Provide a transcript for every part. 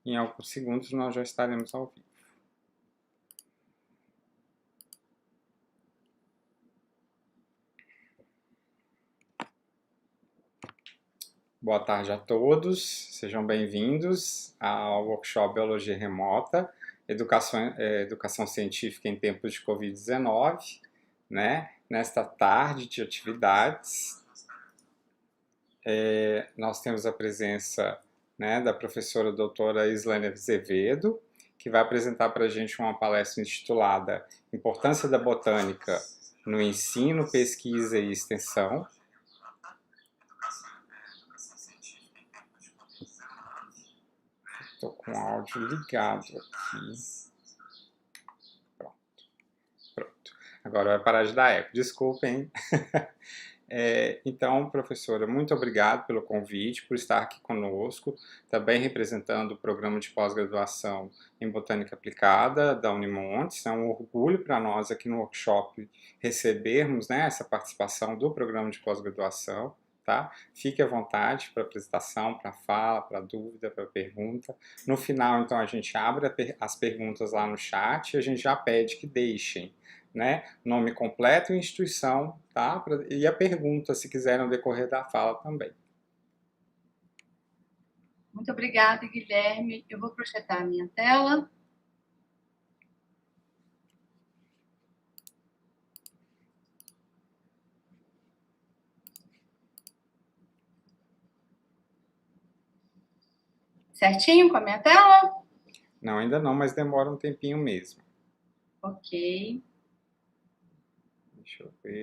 em alguns segundos nós já estaremos ao vivo. Boa tarde a todos, sejam bem-vindos ao workshop Biologia Remota, Educação Científica em Tempos de Covid-19, né? Nesta tarde de atividades, nós temos a presença, né, da professora doutora Islane Azevedo, que vai apresentar para a gente uma palestra intitulada Importância da Botânica no Ensino, Pesquisa e Extensão. Estou com o áudio ligado aqui. Pronto. Agora vai parar de dar eco. Desculpem. Então, professora, muito obrigado pelo convite, por estar aqui conosco, também representando o programa de pós-graduação em Botânica Aplicada da Unimontes. É um orgulho para nós aqui no workshop recebermos, né, essa participação do programa de pós-graduação. Tá? Fique à vontade para apresentação, para fala, para dúvida, para pergunta. No final, então, a gente abre as perguntas lá no chat e a gente já pede que deixem, né, nome completo e instituição, tá? E a pergunta, se quiserem, no decorrer da fala também. Muito obrigada, Guilherme. Eu vou projetar a minha tela. Certinho com a minha tela? Não, ainda não, mas demora um tempinho mesmo. Ok. Deixa eu ver.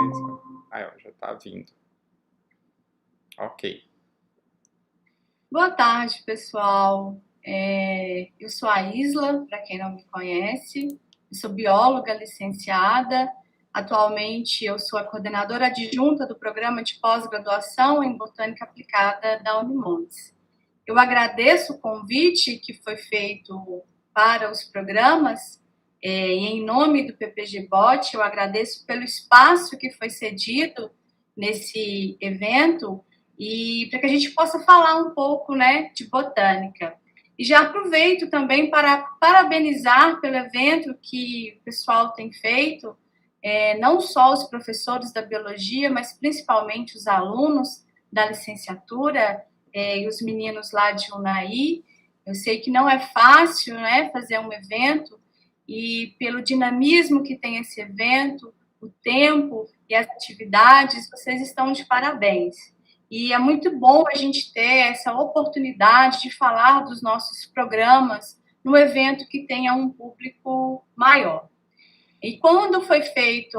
Aí, ó, já está vindo. Ok. Boa tarde, pessoal. Eu sou a Isla, para quem não me conhece. Eu sou bióloga licenciada. Atualmente, eu sou a coordenadora adjunta do programa de pós-graduação em Botânica Aplicada da Unimontes. Eu agradeço o convite que foi feito para os programas, e em nome do PPG-Bot, eu agradeço pelo espaço que foi cedido nesse evento e para que a gente possa falar um pouco, né, de botânica. E já aproveito também para parabenizar pelo evento que o pessoal tem feito, não só os professores da biologia, mas principalmente os alunos da licenciatura, e os meninos lá de Unai. Eu sei que não é fácil, né, fazer um evento, e pelo dinamismo que tem esse evento, o tempo e as atividades, vocês estão de parabéns. E é muito bom a gente ter essa oportunidade de falar dos nossos programas num evento que tenha um público maior. E quando foi feito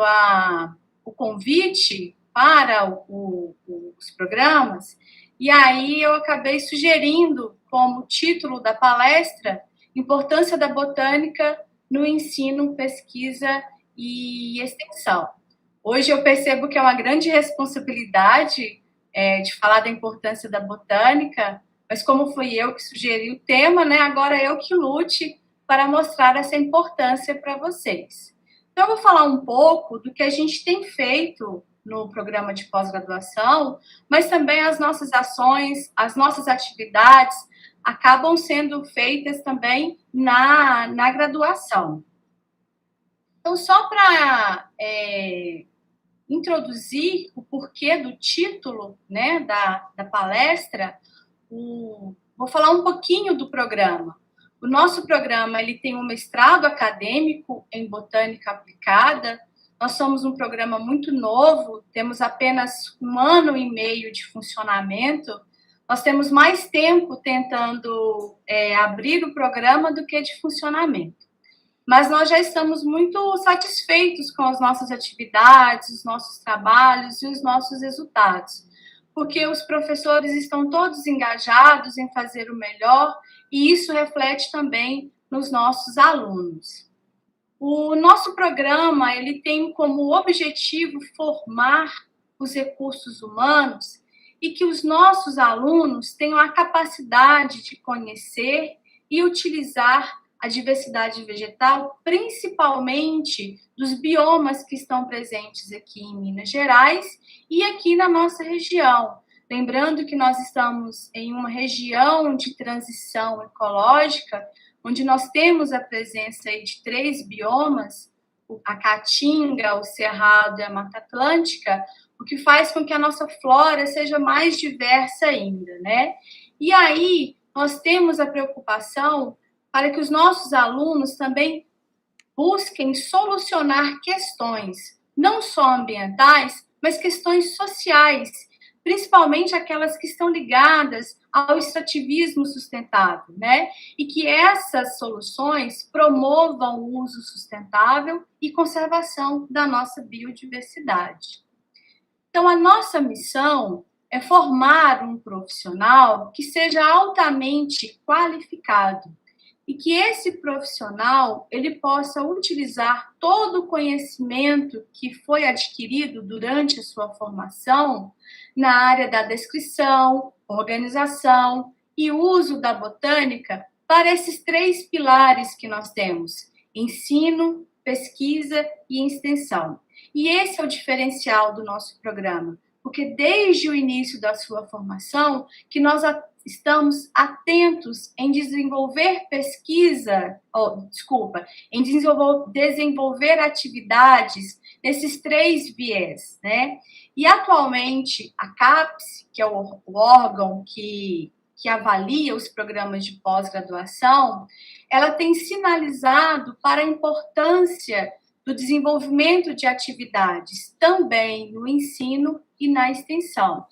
o convite para os programas, e aí eu acabei sugerindo como título da palestra Importância da Botânica no Ensino, Pesquisa e Extensão. Hoje eu percebo que é uma grande responsabilidade de falar da importância da botânica, mas como fui eu que sugeri o tema, né, agora eu que lute para mostrar essa importância para vocês. Então, eu vou falar um pouco do que a gente tem feito no programa de pós-graduação, mas também as nossas ações, as nossas atividades acabam sendo feitas também na graduação. Então, só para introduzir o porquê do título, né, da palestra, vou falar um pouquinho do programa. O nosso programa ele tem um mestrado acadêmico em Botânica Aplicada. Nós somos um programa muito novo, temos apenas 1 ano e meio de funcionamento. Nós temos mais tempo tentando abrir o programa do que de funcionamento. Mas nós já estamos muito satisfeitos com as nossas atividades, os nossos trabalhos e os nossos resultados, porque os professores estão todos engajados em fazer o melhor e isso reflete também nos nossos alunos. O nosso programa ele tem como objetivo formar os recursos humanos e que os nossos alunos tenham a capacidade de conhecer e utilizar a diversidade vegetal, principalmente dos biomas que estão presentes aqui em Minas Gerais e aqui na nossa região, Lembrando que nós estamos em uma região de transição ecológica, onde nós temos a presença aí de 3 biomas, a Caatinga, o Cerrado e a Mata Atlântica, o que faz com que a nossa flora seja mais diversa ainda, né? E aí, nós temos a preocupação para que os nossos alunos também busquem solucionar questões, não só ambientais, mas questões sociais, principalmente aquelas que estão ligadas ao extrativismo sustentável, né? E que essas soluções promovam o uso sustentável e conservação da nossa biodiversidade. Então, a nossa missão é formar um profissional que seja altamente qualificado e que esse profissional ele possa utilizar todo o conhecimento que foi adquirido durante a sua formação na área da descrição, organização e uso da botânica para esses 3 pilares que nós temos: ensino, pesquisa e extensão. E esse é o diferencial do nosso programa, porque desde o início da sua formação que nós estamos atentos em desenvolver em desenvolver atividades nesses 3 viés, né? E atualmente a CAPES, que é o órgão que avalia os programas de pós-graduação, ela tem sinalizado para a importância do desenvolvimento de atividades também no ensino e na extensão.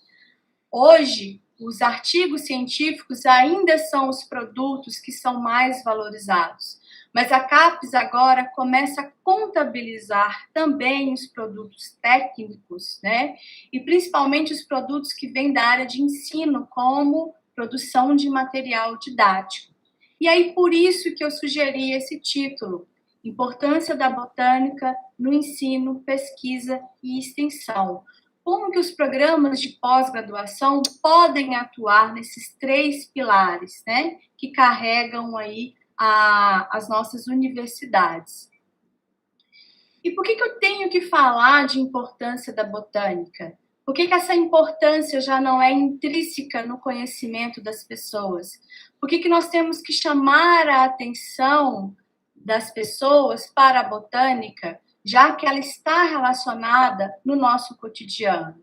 Hoje, os artigos científicos ainda são os produtos que são mais valorizados, mas a CAPES agora começa a contabilizar também os produtos técnicos, né? E principalmente os produtos que vêm da área de ensino, como produção de material didático. E aí, por isso que eu sugeri esse título: Importância da Botânica no Ensino, Pesquisa e Extensão. Como que os programas de pós-graduação podem atuar nesses 3 pilares, né, que carregam aí as nossas universidades. E por que eu tenho que falar de importância da botânica? Por que essa importância já não é intrínseca no conhecimento das pessoas? Por que nós temos que chamar a atenção das pessoas para a botânica, já que ela está relacionada no nosso cotidiano?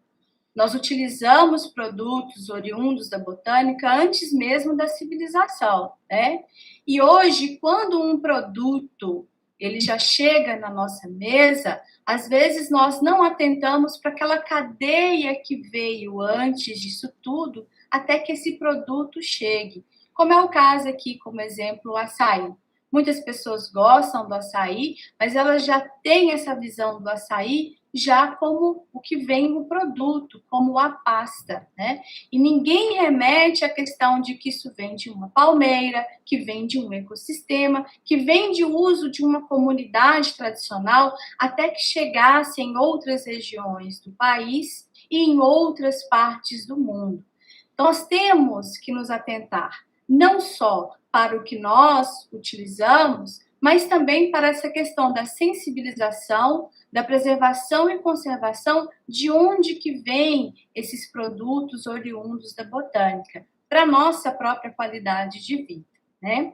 Nós utilizamos produtos oriundos da botânica antes mesmo da civilização, né? E hoje, quando um produto ele já chega na nossa mesa, às vezes nós não atentamos para aquela cadeia que veio antes disso tudo, até que esse produto chegue. Como é o caso aqui, como exemplo, o açaí. Muitas pessoas gostam do açaí, mas elas já têm essa visão do açaí já como o que vem no produto, como a pasta, né? E ninguém remete à questão de que isso vem de uma palmeira, que vem de um ecossistema, que vem de uso de uma comunidade tradicional, até que chegasse em outras regiões do país e em outras partes do mundo. Então, nós temos que nos atentar não só para o que nós utilizamos, mas também para essa questão da sensibilização, da preservação e conservação de onde que vêm esses produtos oriundos da botânica, para a nossa própria qualidade de vida, né?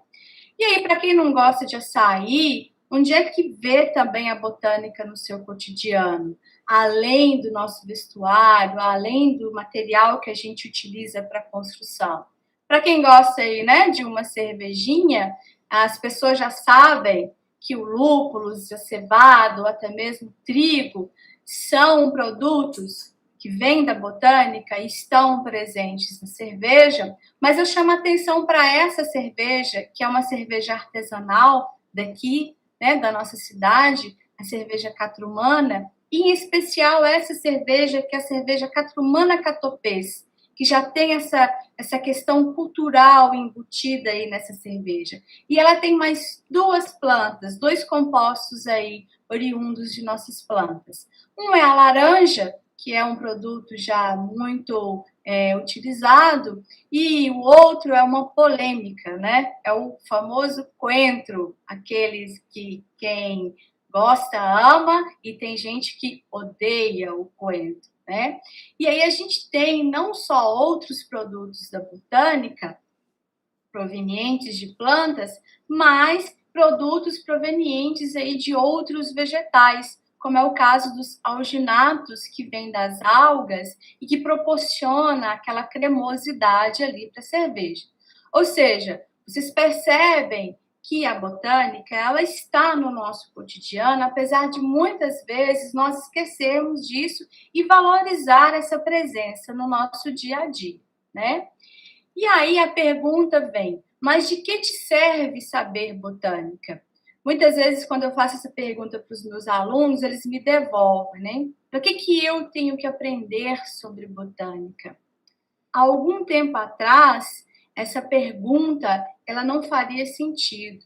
E aí, para quem não gosta de açaí, onde é que vê também a botânica no seu cotidiano? Além do nosso vestuário, além do material que a gente utiliza para construção. Para quem gosta aí, né, de uma cervejinha, as pessoas já sabem que o lúpulo, a cevada, ou até mesmo o trigo, são produtos que vêm da botânica e estão presentes na cerveja, mas eu chamo a atenção para essa cerveja, que é uma cerveja artesanal daqui, né, da nossa cidade, a cerveja Catrumana, e em especial essa cerveja, que é a cerveja Catrumana Catopês, que já tem essa questão cultural embutida aí nessa cerveja. E ela tem mais 2 plantas, 2 compostos aí oriundos de nossas plantas. Um é a laranja, que é um produto já muito utilizado, e o outro é uma polêmica, né? É o famoso coentro, aqueles que quem gosta ama, e tem gente que odeia o coentro. né? E aí a gente tem não só outros produtos da botânica provenientes de plantas, mas produtos provenientes aí de outros vegetais, como é o caso dos alginatos que vêm das algas e que proporciona aquela cremosidade ali para a cerveja. Ou seja, vocês percebem que a botânica ela está no nosso cotidiano, apesar de muitas vezes nós esquecermos disso e valorizar essa presença no nosso dia a dia, né? E aí a pergunta vem, mas de que te serve saber botânica? Muitas vezes, quando eu faço essa pergunta para os meus alunos, eles me devolvem, né? O que eu tenho que aprender sobre botânica? Há algum tempo atrás, essa pergunta, ela não faria sentido.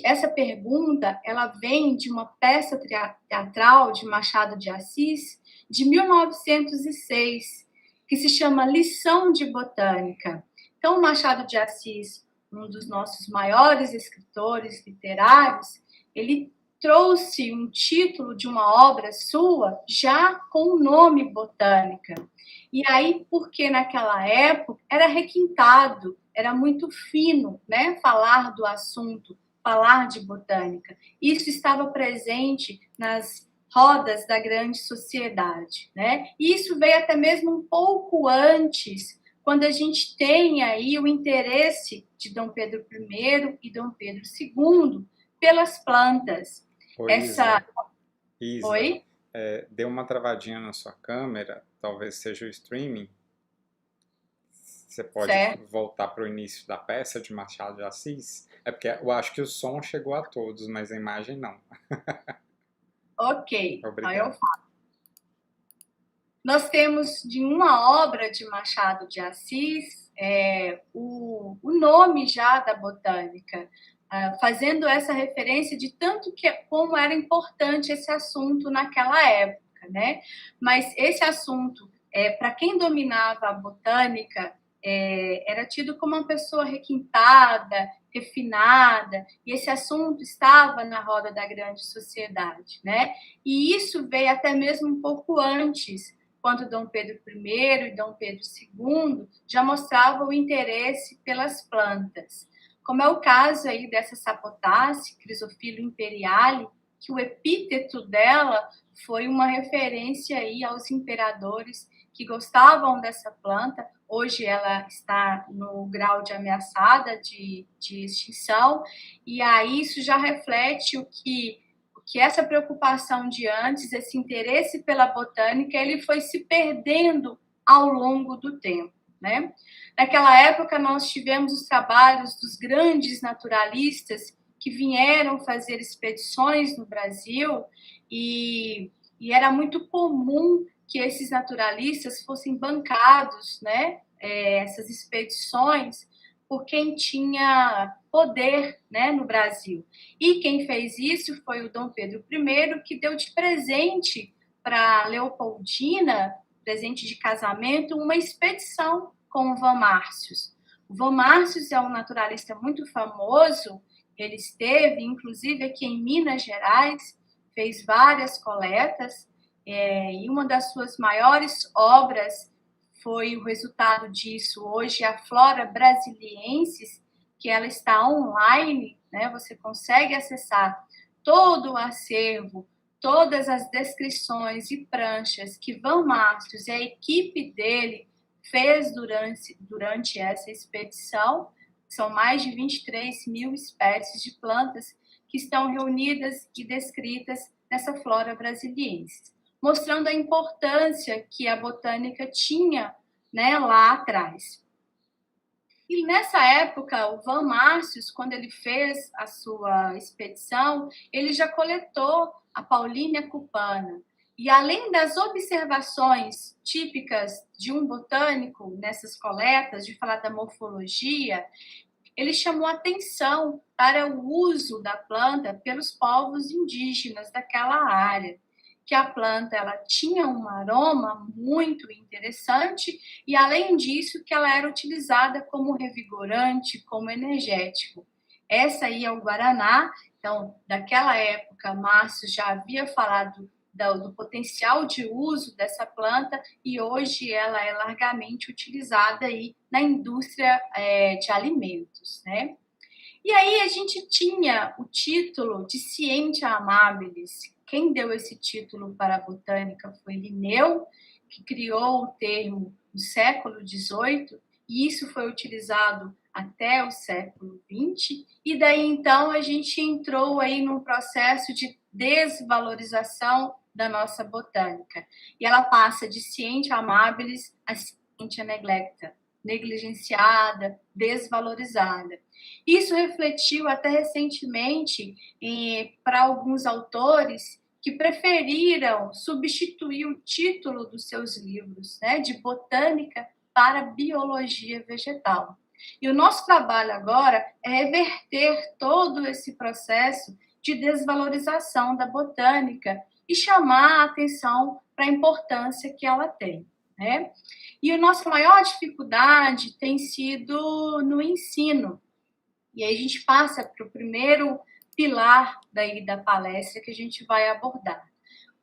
Essa pergunta, ela vem de uma peça teatral de Machado de Assis, de 1906, que se chama Lição de Botânica. Então, Machado de Assis, um dos nossos maiores escritores literários, ele trouxe um título de uma obra sua já com o nome Botânica. E aí, porque naquela época era requintado, era muito fino, né, falar do assunto, falar de botânica. Isso estava presente nas rodas da grande sociedade, né? E isso veio até mesmo um pouco antes, quando a gente tem aí o interesse de Dom Pedro I e Dom Pedro II pelas plantas. Oi, Isa, Oi? deu uma travadinha na sua câmera, talvez seja o streaming. Você pode Certo. voltar para o início da peça de Machado de Assis? É porque eu acho que o som chegou a todos, mas a imagem não. Ok, aí eu Obrigado. falo. Nós temos de uma obra de Machado de Assis o nome já da botânica, fazendo essa referência de tanto como era importante esse assunto naquela época, né? Mas esse assunto, para quem dominava a botânica, era tido como uma pessoa requintada, refinada, e esse assunto estava na roda da grande sociedade, né? E isso veio até mesmo um pouco antes, quando Dom Pedro I e Dom Pedro II já mostravam o interesse pelas plantas. Como é o caso aí dessa Sapotace, Chrysophylla imperiale, que o epíteto dela foi uma referência aí aos imperadores que gostavam dessa planta. Hoje ela está no grau de ameaçada de extinção, e aí isso já reflete o que essa preocupação de antes, esse interesse pela botânica, ele foi se perdendo ao longo do tempo, né? Naquela época, nós tivemos os trabalhos dos grandes naturalistas que vieram fazer expedições no Brasil e era muito comum que esses naturalistas fossem bancados, né? Essas expedições por quem tinha poder, né, no Brasil. E quem fez isso foi o Dom Pedro I, que deu de presente para Leopoldina, presente de casamento, uma expedição com o Van Márcios. O Van Márcios é um naturalista muito famoso, ele esteve, inclusive, aqui em Minas Gerais, fez várias coletas, e uma das suas maiores obras foi o resultado disso hoje, a Flora Brasiliensis, que ela está online, né? Você consegue acessar todo o acervo, todas as descrições e pranchas que Van Márcios e a equipe dele fez durante essa expedição. São mais de 23 mil espécies de plantas que estão reunidas e descritas nessa Flora Brasiliensis, mostrando a importância que a botânica tinha, né, lá atrás. E nessa época, o Van Márcios, quando ele fez a sua expedição, ele já coletou a Paulínia cupana. E além das observações típicas de um botânico nessas coletas, de falar da morfologia, ele chamou atenção para o uso da planta pelos povos indígenas daquela área, que a planta ela tinha um aroma muito interessante e, além disso, que ela era utilizada como revigorante, como energético. Essa aí é o Guaraná. Então, daquela época, Márcio já havia falado do potencial de uso dessa planta e hoje ela é largamente utilizada aí na indústria de alimentos, né? E aí a gente tinha o título de Scientia Amabilis. Quem deu esse título para a botânica foi Linneu, que criou o termo no século XVIII, e isso foi utilizado até o século XX, e daí então a gente entrou aí num processo de desvalorização da nossa botânica. E ela passa de Scientia Amabilis a Scientia Neglecta, negligenciada, desvalorizada. Isso refletiu até recentemente para alguns autores que preferiram substituir o título dos seus livros, né, de botânica para biologia vegetal. E o nosso trabalho agora é reverter todo esse processo de desvalorização da botânica e chamar a atenção para a importância que ela tem, né? E a nossa maior dificuldade tem sido no ensino. E aí a gente passa para o primeiro pilar daí da palestra que a gente vai abordar.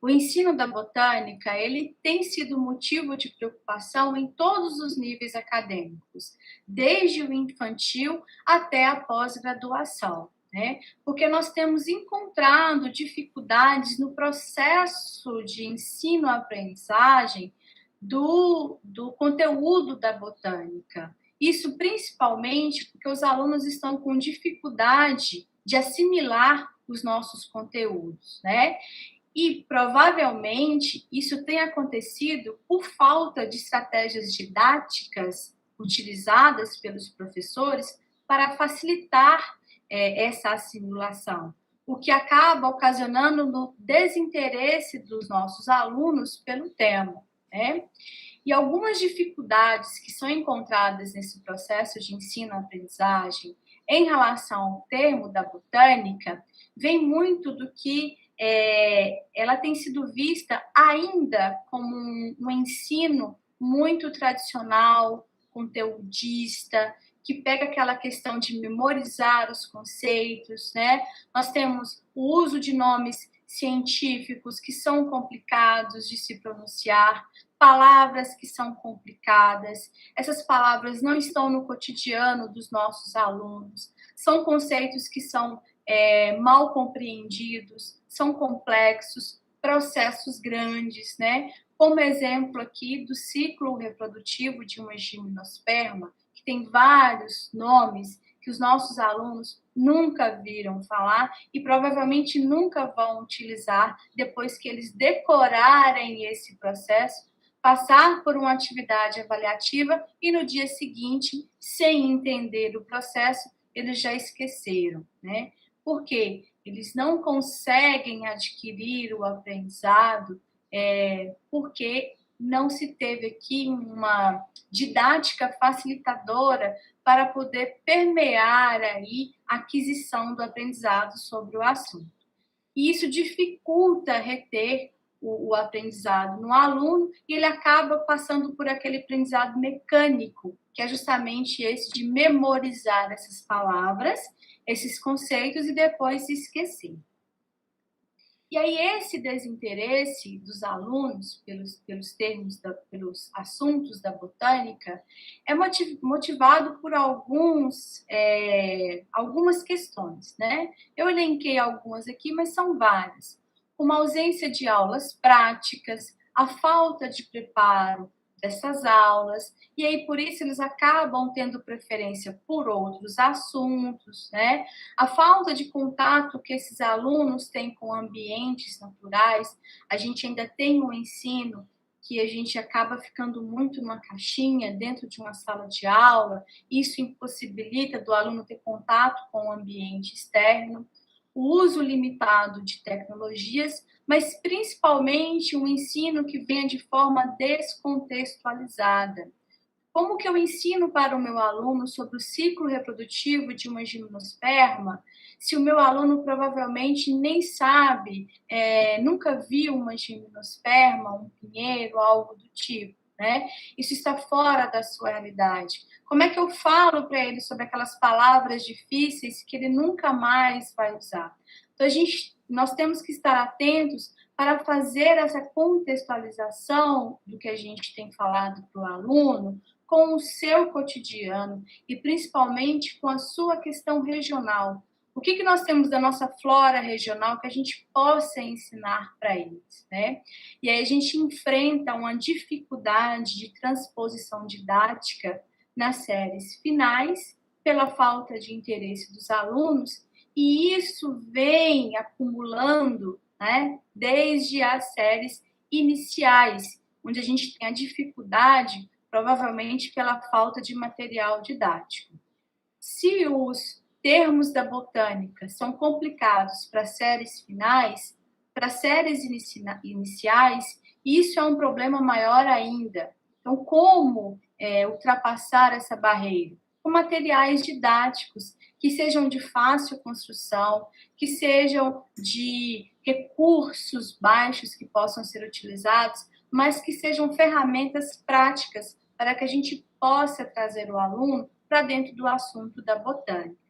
O ensino da botânica, ele tem sido motivo de preocupação em todos os níveis acadêmicos, desde o infantil até a pós-graduação, né? Porque nós temos encontrado dificuldades no processo de ensino-aprendizagem do conteúdo da botânica. Isso principalmente porque os alunos estão com dificuldade de assimilar os nossos conteúdos, né? E provavelmente isso tem acontecido por falta de estratégias didáticas utilizadas pelos professores para facilitar essa assimilação, o que acaba ocasionando no desinteresse dos nossos alunos pelo tema, né? E algumas dificuldades que são encontradas nesse processo de ensino-aprendizagem em relação ao termo da botânica vem muito do que ela tem sido vista ainda como um ensino muito tradicional, conteudista, que pega aquela questão de memorizar os conceitos, né? Nós temos o uso de nomes científicos que são complicados de se pronunciar, palavras que são complicadas, essas palavras não estão no cotidiano dos nossos alunos, são conceitos que são mal compreendidos, são complexos, processos grandes, né? Como exemplo aqui do ciclo reprodutivo de uma gimnosperma, que tem vários nomes que os nossos alunos nunca viram falar e provavelmente nunca vão utilizar depois que eles decorarem esse processo, passar por uma atividade avaliativa e no dia seguinte, sem entender o processo, eles já esqueceram, né? Por quê? Eles não conseguem adquirir o aprendizado porque não se teve aqui uma didática facilitadora para poder permear aí a aquisição do aprendizado sobre o assunto. E isso dificulta reter o aprendizado no aluno e ele acaba passando por aquele aprendizado mecânico, que é justamente esse de memorizar essas palavras, esses conceitos e depois se esquecer. E aí esse desinteresse dos alunos pelos termos, pelos assuntos da botânica é motivado por algumas questões, né? Eu elenquei algumas aqui, mas são várias. Uma ausência de aulas práticas, a falta de preparo dessas aulas, e aí por isso eles acabam tendo preferência por outros assuntos, né? A falta de contato que esses alunos têm com ambientes naturais, a gente ainda tem um ensino que a gente acaba ficando muito numa caixinha dentro de uma sala de aula, isso impossibilita do aluno ter contato com o ambiente externo, o uso limitado de tecnologias, mas principalmente um ensino que venha de forma descontextualizada. Como que eu ensino para o meu aluno sobre o ciclo reprodutivo de uma gimnosperma, se o meu aluno provavelmente nem sabe, nunca viu uma gimnosperma, um pinheiro, algo do tipo, né? Isso está fora da sua realidade. Como é que eu falo para ele sobre aquelas palavras difíceis que ele nunca mais vai usar? Então, nós temos que estar atentos para fazer essa contextualização do que a gente tem falado para o aluno com o seu cotidiano e principalmente com a sua questão regional. O que nós temos da nossa flora regional que a gente possa ensinar para eles, né? E aí a gente enfrenta uma dificuldade de transposição didática nas séries finais pela falta de interesse dos alunos, e isso vem acumulando, né, desde as séries iniciais, onde a gente tem a dificuldade, provavelmente pela falta de material didático. Se os termos da botânica são complicados para séries finais, para séries iniciais, isso é um problema maior ainda. Então, como ultrapassar essa barreira? Com materiais didáticos que sejam de fácil construção, que sejam de recursos baixos que possam ser utilizados, mas que sejam ferramentas práticas para que a gente possa trazer o aluno para dentro do assunto da botânica.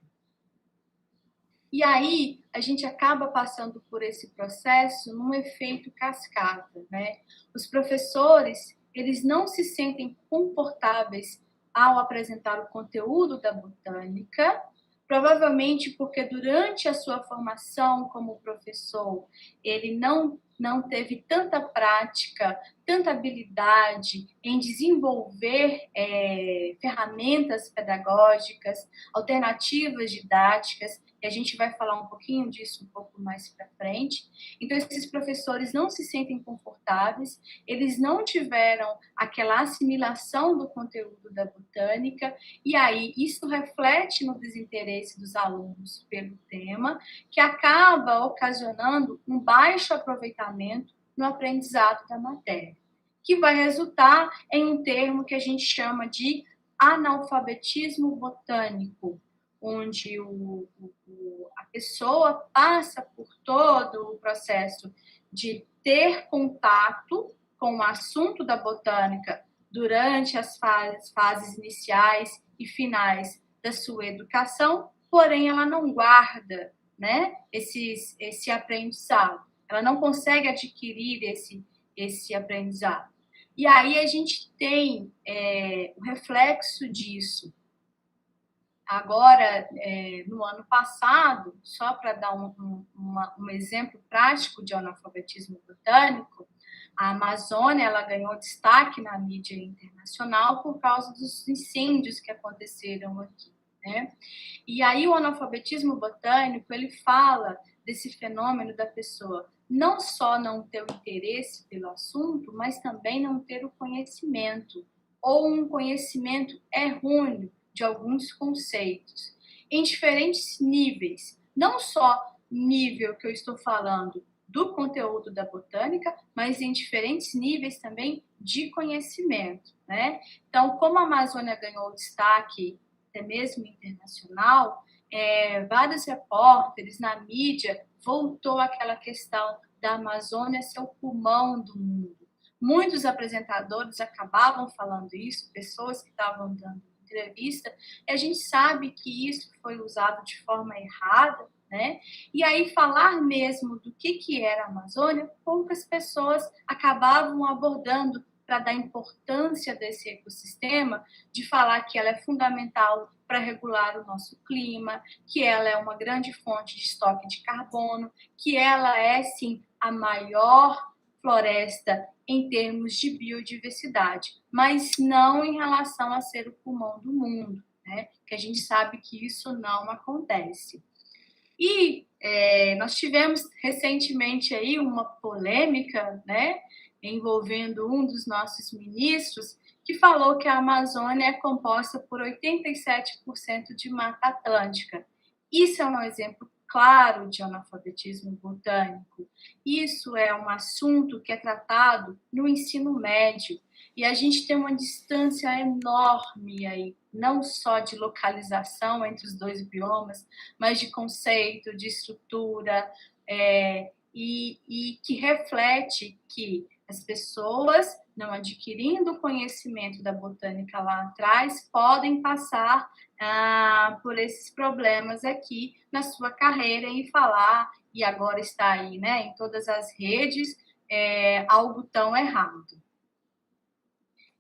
E aí, a gente acaba passando por esse processo num efeito cascata, né? Os professores, eles não se sentem confortáveis ao apresentar o conteúdo da botânica, provavelmente porque durante a sua formação como professor, ele não teve tanta prática, tanta habilidade em desenvolver ferramentas pedagógicas, alternativas didáticas, e a gente vai falar um pouquinho disso um pouco mais para frente. Então, esses professores não se sentem confortáveis, eles não tiveram aquela assimilação do conteúdo da botânica, e aí isso reflete no desinteresse dos alunos pelo tema, que acaba ocasionando um baixo aproveitamento no aprendizado da matéria, que vai resultar em um termo que a gente chama de analfabetismo botânico, onde a pessoa passa por todo o processo de ter contato com o assunto da botânica durante as fases iniciais e finais da sua educação, porém ela não guarda, né, esse aprendizado, ela não consegue adquirir esse aprendizado. E aí a gente tem o reflexo disso. Agora, no ano passado, só para dar um exemplo prático de analfabetismo botânico, a Amazônia ela ganhou destaque na mídia internacional por causa dos incêndios que aconteceram aqui, né? E aí o analfabetismo botânico, ele fala desse fenômeno da pessoa não só não ter o interesse pelo assunto, mas também não ter o conhecimento, ou um conhecimento errôneo de alguns conceitos, em diferentes níveis, não só nível que eu estou falando do conteúdo da botânica, mas em diferentes níveis também de conhecimento, né? Então, como a Amazônia ganhou destaque, até mesmo internacional, vários repórteres na mídia voltou àquela questão da Amazônia ser o pulmão do mundo. Muitos apresentadores acabavam falando isso, pessoas que estavam dando entrevista, e a gente sabe que isso foi usado de forma errada, né? E aí falar mesmo do que era a Amazônia, poucas pessoas acabavam abordando para dar importância desse ecossistema, de falar que ela é fundamental para regular o nosso clima, que ela é uma grande fonte de estoque de carbono, que ela é, sim, a maior floresta em termos de biodiversidade, mas não em relação a ser o pulmão do mundo, né? Que a gente sabe que isso não acontece. E nós tivemos recentemente aí uma polêmica, né, envolvendo um dos nossos ministros, que falou que a Amazônia é composta por 87% de Mata Atlântica. Isso é um exemplo claro de analfabetismo botânico. Isso é um assunto que é tratado no ensino médio, e a gente tem uma distância enorme aí, não só de localização entre os dois biomas, mas de conceito, de estrutura, e que reflete que As pessoas, não adquirindo conhecimento da botânica lá atrás, podem passar por esses problemas aqui na sua carreira e falar, e agora está aí, né, em todas as redes, algo tão errado.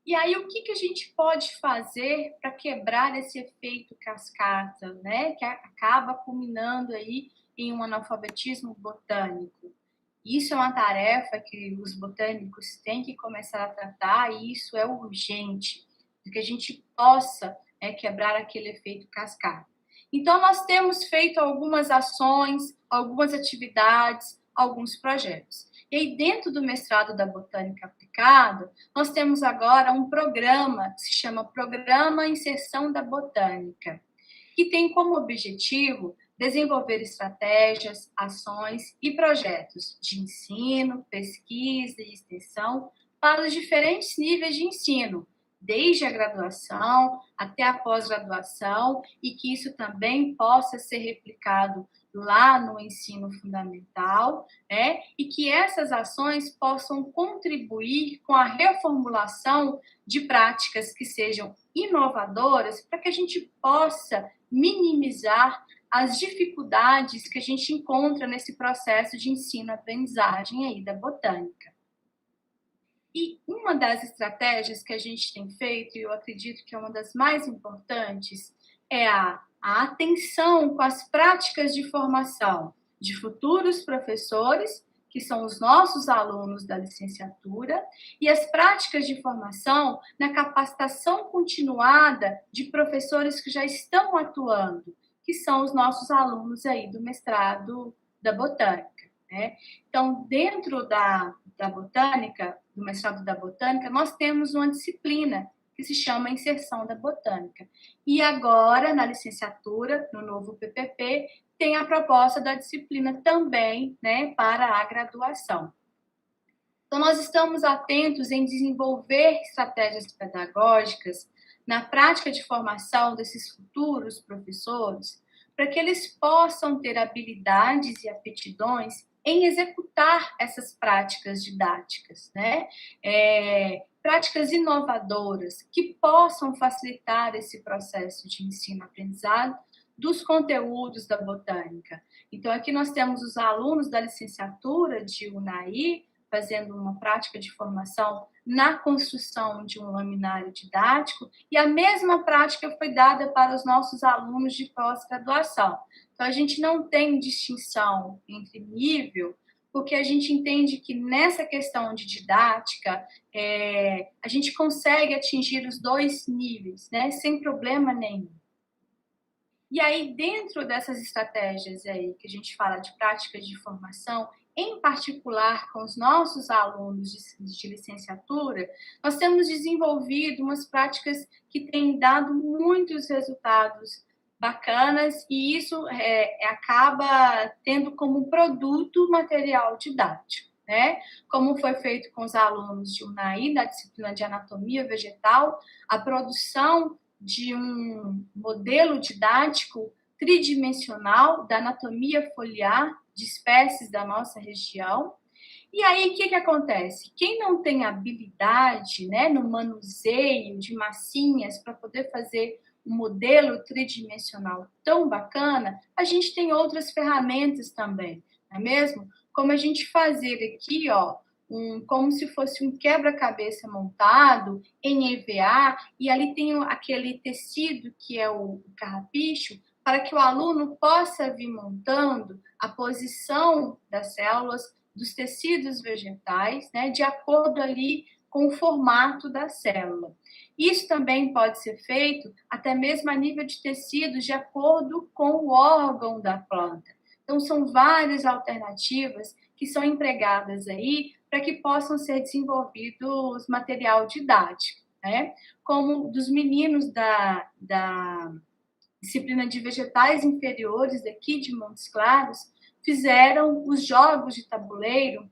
E aí, o que a gente pode fazer para quebrar esse efeito cascata, né, que acaba culminando aí em um analfabetismo botânico? Isso é uma tarefa que os botânicos têm que começar a tratar, e isso é urgente, para que a gente possa quebrar aquele efeito cascata. Então, nós temos feito algumas ações, algumas atividades, alguns projetos. E aí, dentro do mestrado da Botânica Aplicada, nós temos agora um programa que se chama Programa Inserção da Botânica, que tem como objetivo desenvolver estratégias, ações e projetos de ensino, pesquisa e extensão para os diferentes níveis de ensino, desde a graduação até a pós-graduação, e que isso também possa ser replicado lá no ensino fundamental, e que essas ações possam contribuir com a reformulação de práticas que sejam inovadoras, para que a gente possa minimizar as dificuldades que a gente encontra nesse processo de ensino-aprendizagem aí da botânica. E uma das estratégias que a gente tem feito, e eu acredito que é uma das mais importantes, é a atenção com as práticas de formação de futuros professores, que são os nossos alunos da licenciatura, e as práticas de formação na capacitação continuada de professores que já estão atuando, que são os nossos alunos aí do mestrado da botânica, né? Então, dentro da botânica, do mestrado da botânica, nós temos uma disciplina que se chama Inserção da Botânica. E agora, na licenciatura, no novo PPP, tem a proposta da disciplina também, né, para a graduação. Então, nós estamos atentos em desenvolver estratégias pedagógicas na prática de formação desses futuros professores, para que eles possam ter habilidades e aptidões em executar essas práticas didáticas, né? Práticas inovadoras que possam facilitar esse processo de ensino-aprendizado dos conteúdos da botânica. Então, aqui nós temos os alunos da licenciatura de UNAI fazendo uma prática de formação na construção de um laminário didático, e a mesma prática foi dada para os nossos alunos de pós-graduação. Então, a gente não tem distinção entre nível, porque a gente entende que nessa questão de didática, a gente consegue atingir os dois níveis, né, sem problema nenhum. E aí, dentro dessas estratégias aí que a gente fala de práticas de formação, em particular com os nossos alunos de licenciatura, nós temos desenvolvido umas práticas que têm dado muitos resultados bacanas, e isso acaba tendo como produto material didático, né? Como foi feito com os alunos de UNAI, da disciplina de Anatomia Vegetal, a produção de um modelo didático tridimensional da anatomia foliar de espécies da nossa região. E aí, o que acontece? Quem não tem habilidade, né, no manuseio de massinhas para poder fazer um modelo tridimensional tão bacana, a gente tem outras ferramentas também, não é mesmo? Como a gente fazer aqui, ó, como se fosse um quebra-cabeça montado em EVA, e ali tem aquele tecido que é o carrapicho, para que o aluno possa vir montando a posição das células dos tecidos vegetais, né, de acordo ali com o formato da célula. Isso também pode ser feito até mesmo a nível de tecidos, de acordo com o órgão da planta. Então, são várias alternativas que são empregadas aí para que possam ser desenvolvidos material didático, né? Como dos meninos da disciplina de vegetais inferiores daqui de Montes Claros, fizeram os jogos de tabuleiro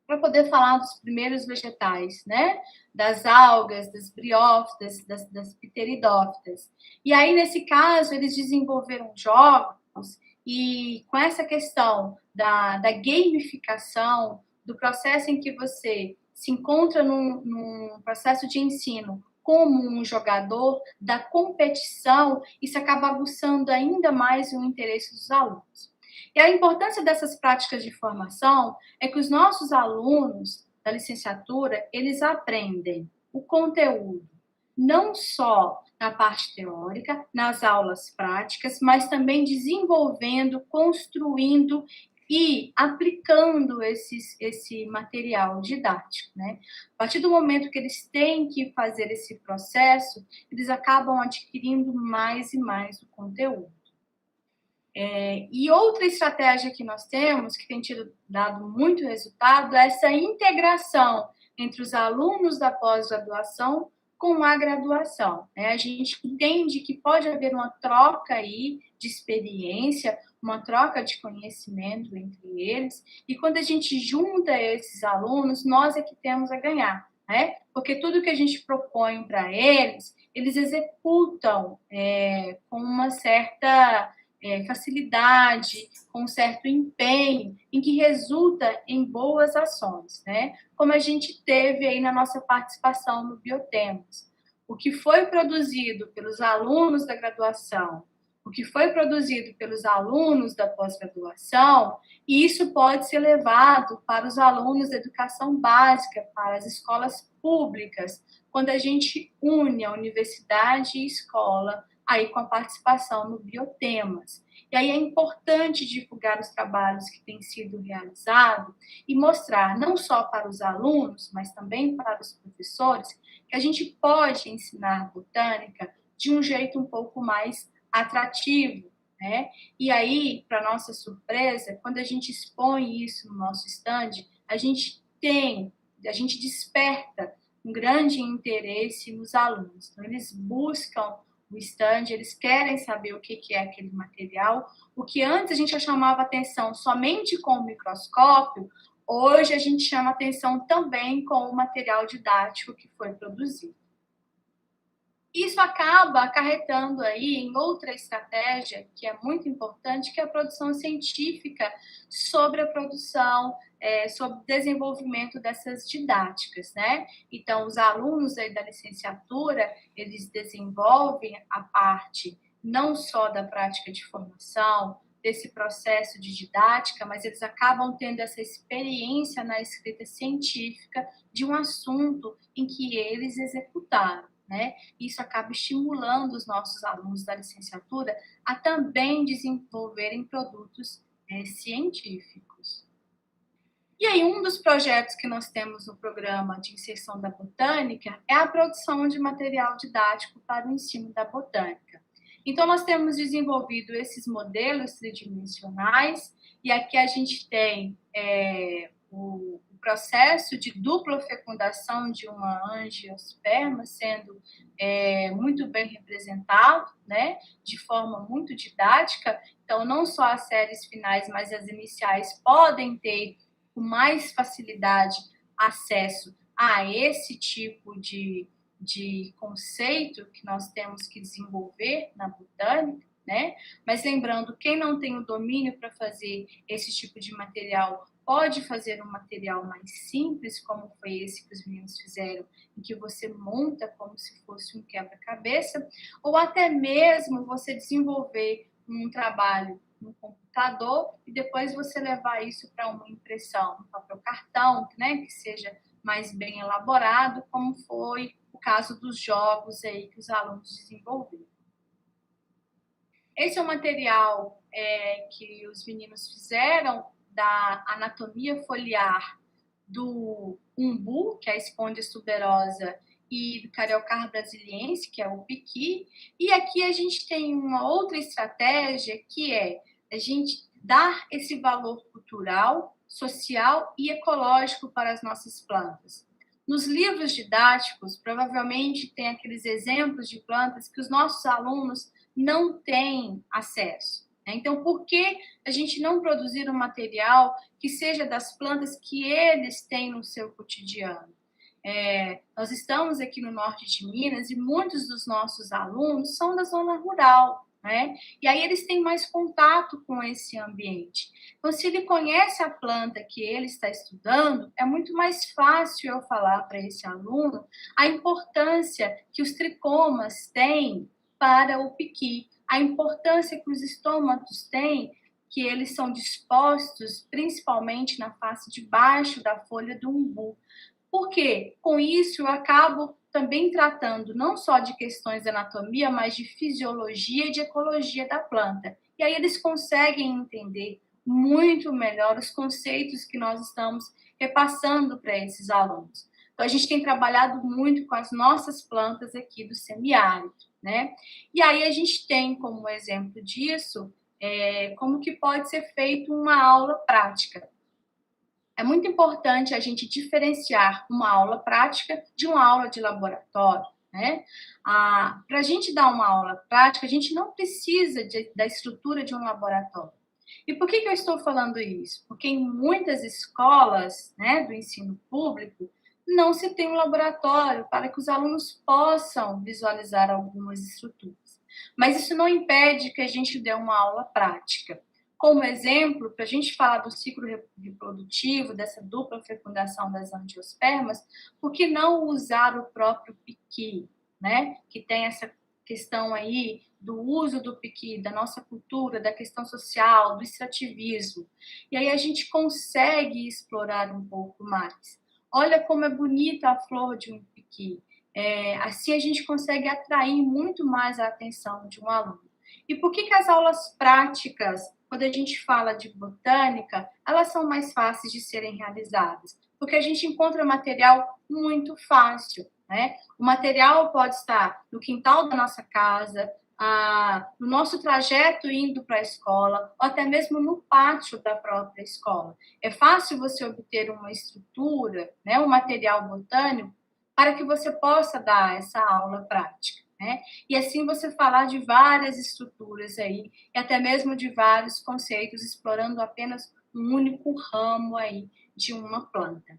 para poder falar dos primeiros vegetais, né? Das algas, das briófitas, das pteridófitas. E aí, nesse caso, eles desenvolveram jogos, e com essa questão da gamificação, do processo em que você se encontra num processo de ensino como um jogador da competição, isso acaba aguçando ainda mais o interesse dos alunos. E a importância dessas práticas de formação é que os nossos alunos da licenciatura, eles aprendem o conteúdo, não só na parte teórica, nas aulas práticas, mas também desenvolvendo, construindo e aplicando esse material didático, né? A partir do momento que eles têm que fazer esse processo, eles acabam adquirindo mais e mais o conteúdo. E outra estratégia que nós temos, que tem dado muito resultado, é essa integração entre os alunos da pós-graduação com a graduação. A gente entende que pode haver uma troca aí de experiência, uma troca de conhecimento entre eles, e quando a gente junta esses alunos, nós é que temos a ganhar, né? Porque tudo que a gente propõe para eles, eles executam com uma certa facilidade, com um certo empenho, em que resulta em boas ações, né? Como a gente teve aí na nossa participação no Biotemas. O que foi produzido pelos alunos da graduação, o que foi produzido pelos alunos da pós-graduação, e isso pode ser levado para os alunos da educação básica, para as escolas públicas, quando a gente une a universidade e escola aí com a participação no Biotemas. E aí é importante divulgar os trabalhos que têm sido realizados e mostrar não só para os alunos, mas também para os professores, que a gente pode ensinar botânica de um jeito um pouco mais atrativo, né? E aí, para nossa surpresa, quando a gente expõe isso no nosso stand, a gente desperta um grande interesse nos alunos. Então, eles buscam o stand, eles querem saber o que é aquele material. O que antes a gente já chamava atenção somente com o microscópio, hoje a gente chama atenção também com o material didático que foi produzido. Isso acaba acarretando aí em outra estratégia que é muito importante, que é a produção científica sobre a produção, sobre o desenvolvimento dessas didáticas, né? Então, os alunos aí da licenciatura, eles desenvolvem a parte não só da prática de formação, desse processo de didática, mas eles acabam tendo essa experiência na escrita científica de um assunto em que eles executaram. Né? Isso acaba estimulando os nossos alunos da licenciatura a também desenvolverem produtos científicos. E aí, um dos projetos que nós temos no programa de inserção da botânica é a produção de material didático para o ensino da botânica. Então, nós temos desenvolvido esses modelos tridimensionais, e aqui a gente tem o processo de dupla fecundação de uma angiosperma sendo muito bem representado, né, de forma muito didática. Então, não só as séries finais, mas as iniciais podem ter com mais facilidade acesso a esse tipo de conceito que nós temos que desenvolver na botânica, né? Mas lembrando, quem não tem o domínio para fazer esse tipo de material pode fazer um material mais simples, como foi esse que os meninos fizeram, em que você monta como se fosse um quebra-cabeça, ou até mesmo você desenvolver um trabalho no computador e depois você levar isso para uma impressão no papel cartão, né, que seja mais bem elaborado, como foi o caso dos jogos aí que os alunos desenvolveram. Esse é o material que os meninos fizeram da anatomia foliar do umbu, que é a esponja tuberosa, e do cariocarpo brasiliense, que é o piqui. E aqui a gente tem uma outra estratégia, que é a gente dar esse valor cultural, social e ecológico para as nossas plantas. Nos livros didáticos, provavelmente tem aqueles exemplos de plantas que os nossos alunos não têm acesso. Então, por que a gente não produzir um material que seja das plantas que eles têm no seu cotidiano? Nós estamos aqui no norte de Minas e muitos dos nossos alunos são da zona rural, né? E aí eles têm mais contato com esse ambiente. Então, se ele conhece a planta que ele está estudando, é muito mais fácil eu falar para esse aluno a importância que os tricomas têm para o piqui, a importância que os estômatos têm, que eles são dispostos principalmente na face de baixo da folha do umbu. Porque com isso eu acabo também tratando não só de questões de anatomia, mas de fisiologia e de ecologia da planta. E aí eles conseguem entender muito melhor os conceitos que nós estamos repassando para esses alunos. Então, a gente tem trabalhado muito com as nossas plantas aqui do semiárido, né? E aí a gente tem como exemplo disso, como que pode ser feito uma aula prática. É muito importante a gente diferenciar uma aula prática de uma aula de laboratório, né? Para a gente dar uma aula prática, a gente não precisa da estrutura de um laboratório. E por que eu estou falando isso? Porque em muitas escolas, né, do ensino público, não se tem um laboratório para que os alunos possam visualizar algumas estruturas. Mas isso não impede que a gente dê uma aula prática. Como exemplo, para a gente falar do ciclo reprodutivo, dessa dupla fecundação das angiospermas, por que não usar o próprio piqui, né? Que tem essa questão aí do uso do piqui, da nossa cultura, da questão social, do extrativismo. E aí a gente consegue explorar um pouco mais. Olha como é bonita a flor de um piqui. Assim a gente consegue atrair muito mais a atenção de um aluno. E por que as aulas práticas, quando a gente fala de botânica, elas são mais fáceis de serem realizadas? Porque a gente encontra material muito fácil, né? O material pode estar no quintal da nossa casa, no nosso trajeto indo para a escola, ou até mesmo no pátio da própria escola. É fácil você obter uma estrutura, né, um material botânico, para que você possa dar essa aula prática, né? E assim você falar de várias estruturas aí, e até mesmo de vários conceitos, explorando apenas um único ramo aí de uma planta.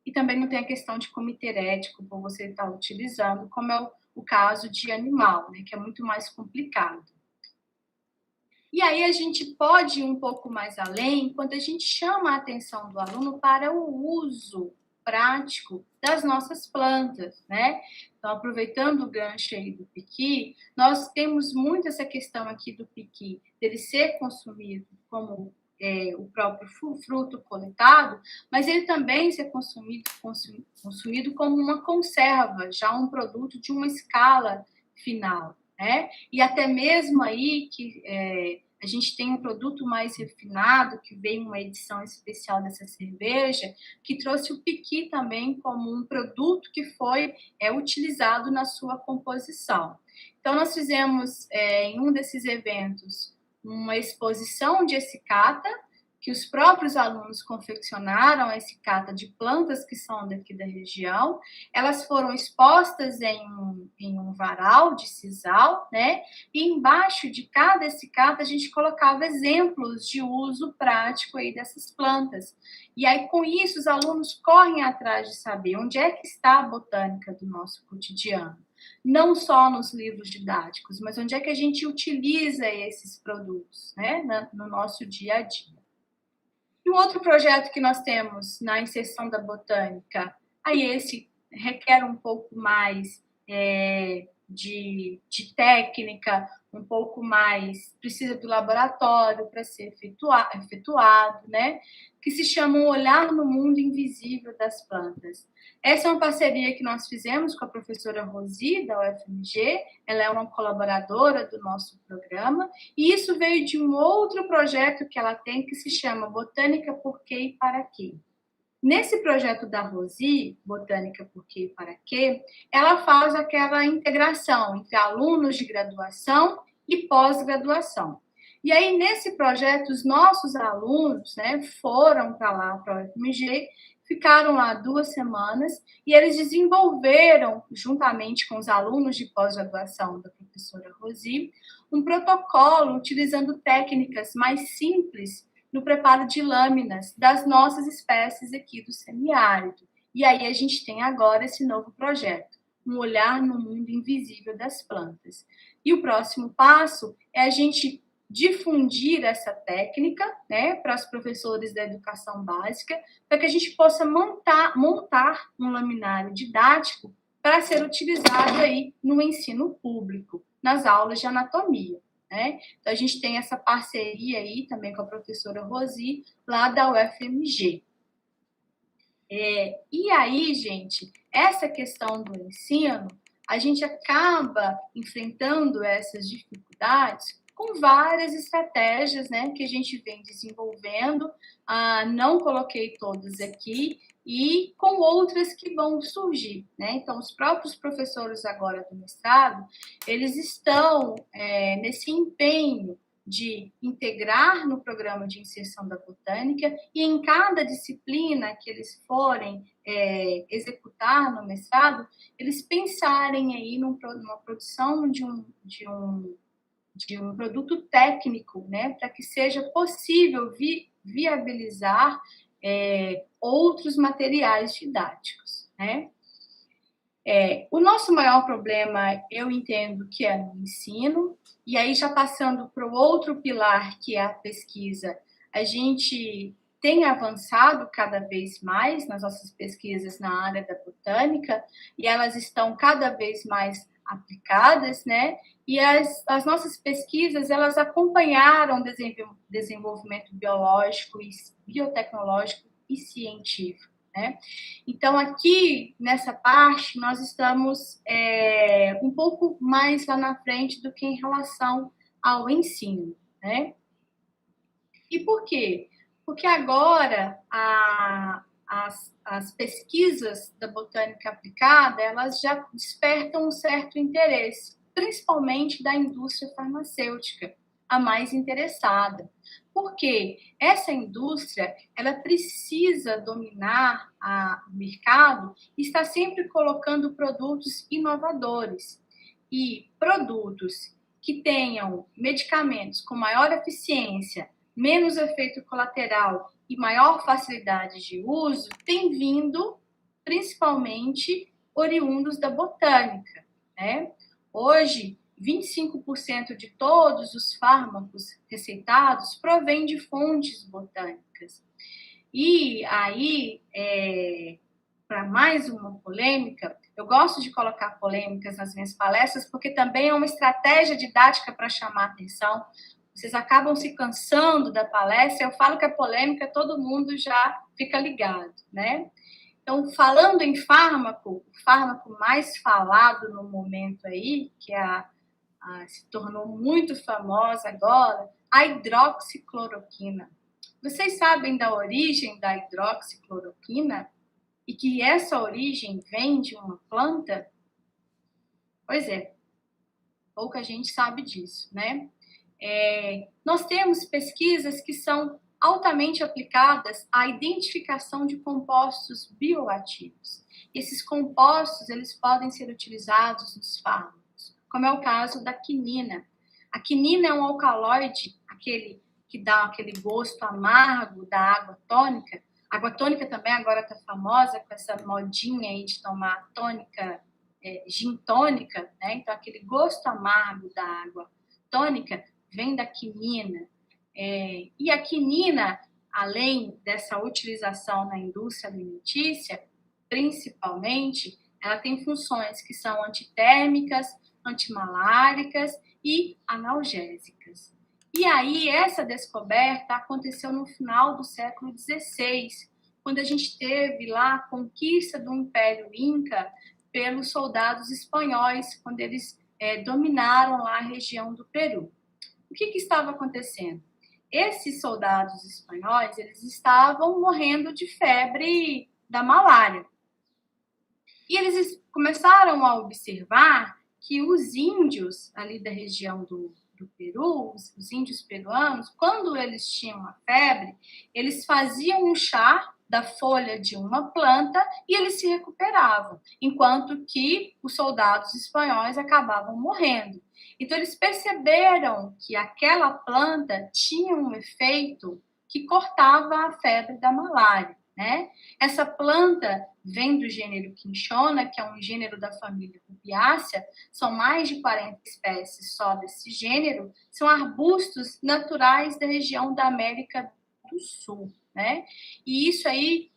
E também não tem a questão de comitê ético por você estar utilizando, como é o caso de animal, né, que é muito mais complicado. E aí a gente pode ir um pouco mais além quando a gente chama a atenção do aluno para o uso prático das nossas plantas, né? Então, aproveitando o gancho aí do piqui, nós temos muito essa questão aqui do piqui, dele ser consumido como o próprio fruto coletado, mas ele também ser consumido como uma conserva, já um produto de uma escala final, né? E até mesmo aí que a gente tem um produto mais refinado, que veio uma edição especial dessa cerveja, que trouxe o piqui também como um produto que foi utilizado na sua composição. Então, nós fizemos, em um desses eventos, uma exposição de essicata, que os próprios alunos confeccionaram a essicata de plantas que são daqui da região. Elas foram expostas em um varal de sisal, né? E embaixo de cada essicata a gente colocava exemplos de uso prático aí dessas plantas. E aí, com isso, os alunos correm atrás de saber onde é que está a botânica do nosso cotidiano. Não só nos livros didáticos, mas onde é que a gente utiliza esses produtos, né? No nosso dia a dia. E um outro projeto que nós temos na inserção da botânica, aí esse requer um pouco mais de técnica, um pouco mais, precisa do laboratório para ser efetuado, né? Que se chama O Olhar no Mundo Invisível das Plantas. Essa é uma parceria que nós fizemos com a professora Rosi, da UFMG, ela é uma colaboradora do nosso programa, e isso veio de um outro projeto que ela tem, que se chama Botânica Por Quê e Para Quê. Nesse projeto da Rosi, Botânica Por Quê e Para Quê, ela faz aquela integração entre alunos de graduação e pós-graduação. E aí, nesse projeto, os nossos alunos, né, foram para lá, para a UFMG, ficaram lá 2 semanas e eles desenvolveram, juntamente com os alunos de pós-graduação da professora Rosi, um protocolo utilizando técnicas mais simples no preparo de lâminas das nossas espécies aqui do semiárido. E aí a gente tem agora esse novo projeto, Um Olhar no Mundo Invisível das Plantas. E o próximo passo é a gente difundir essa técnica, né, para os professores da educação básica, para que a gente possa montar um laminário didático para ser utilizado aí no ensino público, nas aulas de anatomia, né? Então, a gente tem essa parceria aí também com a professora Rosi, lá da UFMG. E aí, gente, essa questão do ensino, a gente acaba enfrentando essas dificuldades com várias estratégias, né, que a gente vem desenvolvendo. Não coloquei todas aqui, e com outras que vão surgir, né? Então, os próprios professores agora do mestrado, eles estão nesse empenho de integrar no programa de inserção da botânica, e em cada disciplina que eles forem executar no mestrado, eles pensarem aí numa produção de um produto técnico, né, para que seja possível viabilizar outros materiais didáticos, né? O nosso maior problema, eu entendo que é no ensino, e aí já passando para o outro pilar, que é a pesquisa, a gente tem avançado cada vez mais nas nossas pesquisas na área da botânica, e elas estão cada vez mais aplicadas, né? E as nossas pesquisas, elas acompanharam o desenvolvimento biológico, biotecnológico e científico, né? Então, aqui, nessa parte, nós estamos um pouco mais lá na frente do que em relação ao ensino, né? E por quê? Porque agora as pesquisas da botânica aplicada, elas já despertam um certo interesse, principalmente da indústria farmacêutica, a mais interessada. Porque essa indústria, ela precisa dominar o mercado e está sempre colocando produtos inovadores. E produtos que tenham medicamentos com maior eficiência, menos efeito colateral e maior facilidade de uso, tem vindo principalmente oriundos da botânica, né? Hoje, 25% de todos os fármacos receitados provém de fontes botânicas. E aí, para mais uma polêmica, eu gosto de colocar polêmicas nas minhas palestras, porque também é uma estratégia didática para chamar atenção. Vocês acabam se cansando da palestra, eu falo que é polêmica, todo mundo já fica ligado, né? Então, falando em fármaco, o fármaco mais falado no momento aí, que se tornou muito famosa agora, a hidroxicloroquina. Vocês sabem da origem da hidroxicloroquina? E que essa origem vem de uma planta? Pois é, pouca gente sabe disso, né? Nós temos pesquisas que são altamente aplicadas à identificação de compostos bioativos. Esses compostos, eles podem ser utilizados nos fármacos, como é o caso da quinina. A quinina é um alcaloide, aquele que dá aquele gosto amargo da água tônica. A água tônica também agora está famosa com essa modinha aí de tomar tônica, gin tônica, né? Então, aquele gosto amargo da água tônica vem da quinina. E a quinina, além dessa utilização na indústria alimentícia, principalmente, ela tem funções que são antitérmicas, antimaláricas e analgésicas. E aí, essa descoberta aconteceu no final do século XVI, quando a gente teve lá a conquista do Império Inca pelos soldados espanhóis, quando eles dominaram lá a região do Peru. O que estava acontecendo? Esses soldados espanhóis, eles estavam morrendo de febre da malária. E eles começaram a observar que os índios ali da região do Peru, os índios peruanos, quando eles tinham a febre, eles faziam um chá da folha de uma planta e eles se recuperavam, enquanto que os soldados espanhóis acabavam morrendo. Então, eles perceberam que aquela planta tinha um efeito que cortava a febre da malária. né? Essa planta vem do gênero Cinchona, que é um gênero da família Rubiácea, são mais de 40 espécies só desse gênero, são arbustos naturais da região da América do Sul, né? E isso aí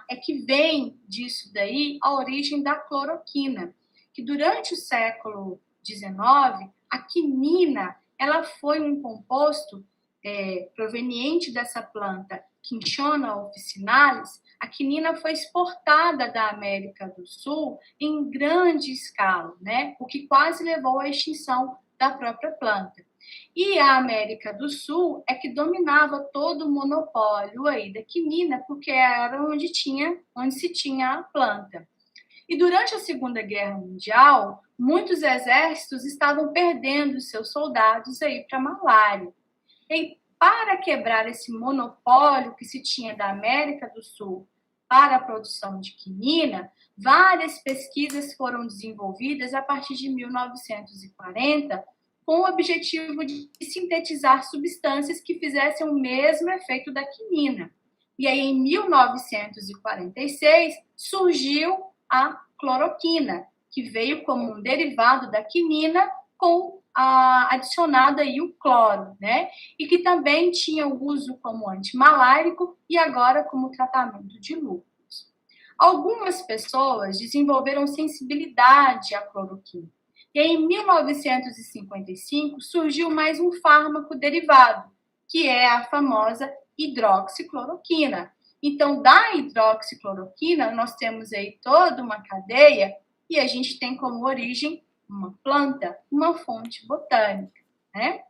é que vem disso daí a origem da cloroquina, que durante o século XIX, a quinina, ela foi um composto proveniente dessa planta Cinchona officinalis. A quinina foi exportada da América do Sul em grande escala, né? O que quase levou à extinção da própria planta. E a América do Sul é que dominava todo o monopólio aí da quinina, porque era onde se tinha a planta. E durante a Segunda Guerra Mundial, muitos exércitos estavam perdendo seus soldados aí para a malária. E para quebrar esse monopólio que se tinha da América do Sul para a produção de quinina, várias pesquisas foram desenvolvidas a partir de 1940 com o objetivo de sintetizar substâncias que fizessem o mesmo efeito da quinina. E aí, em 1946, surgiu a cloroquina, que veio como um derivado da quinina com adicionado aí o cloro, né? E que também tinha o uso como antimalárico e agora como tratamento de lúpus. Algumas pessoas desenvolveram sensibilidade à cloroquina. E aí, em 1955 surgiu mais um fármaco derivado, que é a famosa hidroxicloroquina. Então, da hidroxicloroquina, nós temos aí toda uma cadeia e a gente tem como origem uma planta, uma fonte botânica, né?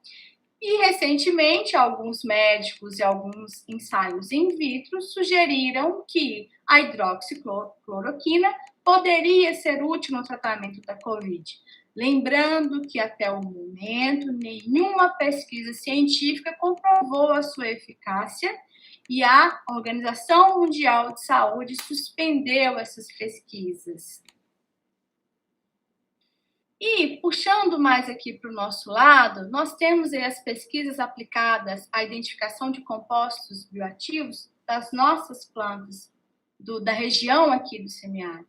E, recentemente, alguns médicos e alguns ensaios in vitro sugeriram que a hidroxicloroquina poderia ser útil no tratamento da Covid. Lembrando que, até o momento, nenhuma pesquisa científica comprovou a sua eficácia e a Organização Mundial de Saúde suspendeu essas pesquisas. E, puxando mais aqui para o nosso lado, nós temos aí as pesquisas aplicadas à identificação de compostos bioativos das nossas plantas, da região aqui do semiárido.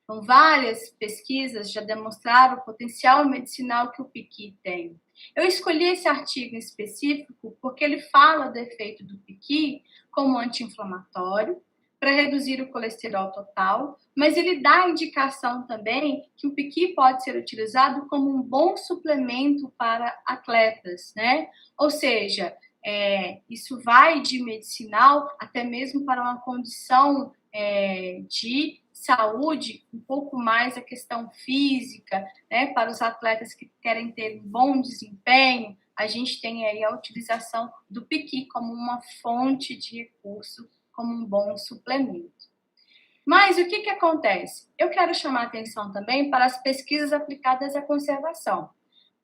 Então, várias pesquisas já demonstraram o potencial medicinal que o piqui tem. Eu escolhi esse artigo em específico porque ele fala do efeito do piqui como anti-inflamatório, para reduzir o colesterol total, mas ele dá a indicação também que o piqui pode ser utilizado como um bom suplemento para atletas, né? Ou seja, isso vai de medicinal até mesmo para uma condição de saúde, um pouco mais a questão física, né? Para os atletas que querem ter um bom desempenho, a gente tem aí a utilização do piqui como uma fonte de recurso, como um bom suplemento. Mas o que acontece? Eu quero chamar a atenção também para as pesquisas aplicadas à conservação,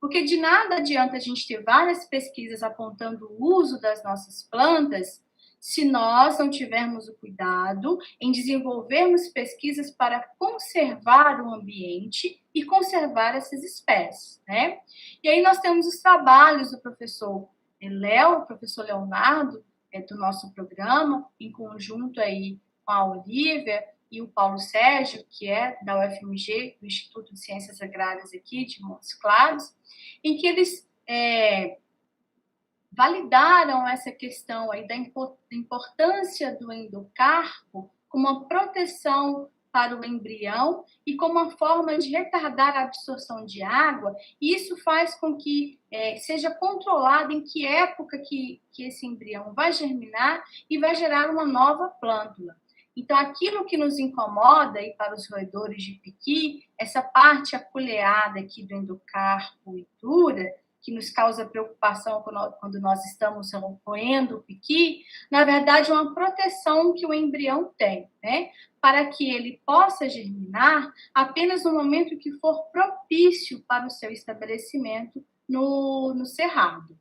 porque de nada adianta a gente ter várias pesquisas apontando o uso das nossas plantas se nós não tivermos o cuidado em desenvolvermos pesquisas para conservar o ambiente e conservar essas espécies, né? E aí nós temos os trabalhos do professor Leonardo, do nosso programa, em conjunto aí com a Olivia e o Paulo Sérgio, que é da UFMG, do Instituto de Ciências Agrárias aqui de Montes Claros, em que eles validaram essa questão aí da importância do endocarpo como uma proteção para o embrião e como uma forma de retardar a absorção de água, e isso faz com que seja controlado em que época que esse embrião vai germinar e vai gerar uma nova plântula. Então, aquilo que nos incomoda aí para os roedores de piqui, essa parte aculeada aqui do endocarpo e dura, que nos causa preocupação quando nós estamos roendo o piqui, na verdade é uma proteção que o embrião tem, né? Para que ele possa germinar apenas no momento que for propício para o seu estabelecimento no cerrado.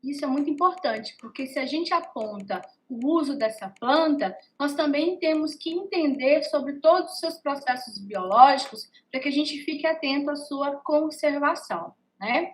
Isso é muito importante, porque se a gente aponta o uso dessa planta, nós também temos que entender sobre todos os seus processos biológicos para que a gente fique atento à sua conservação, né?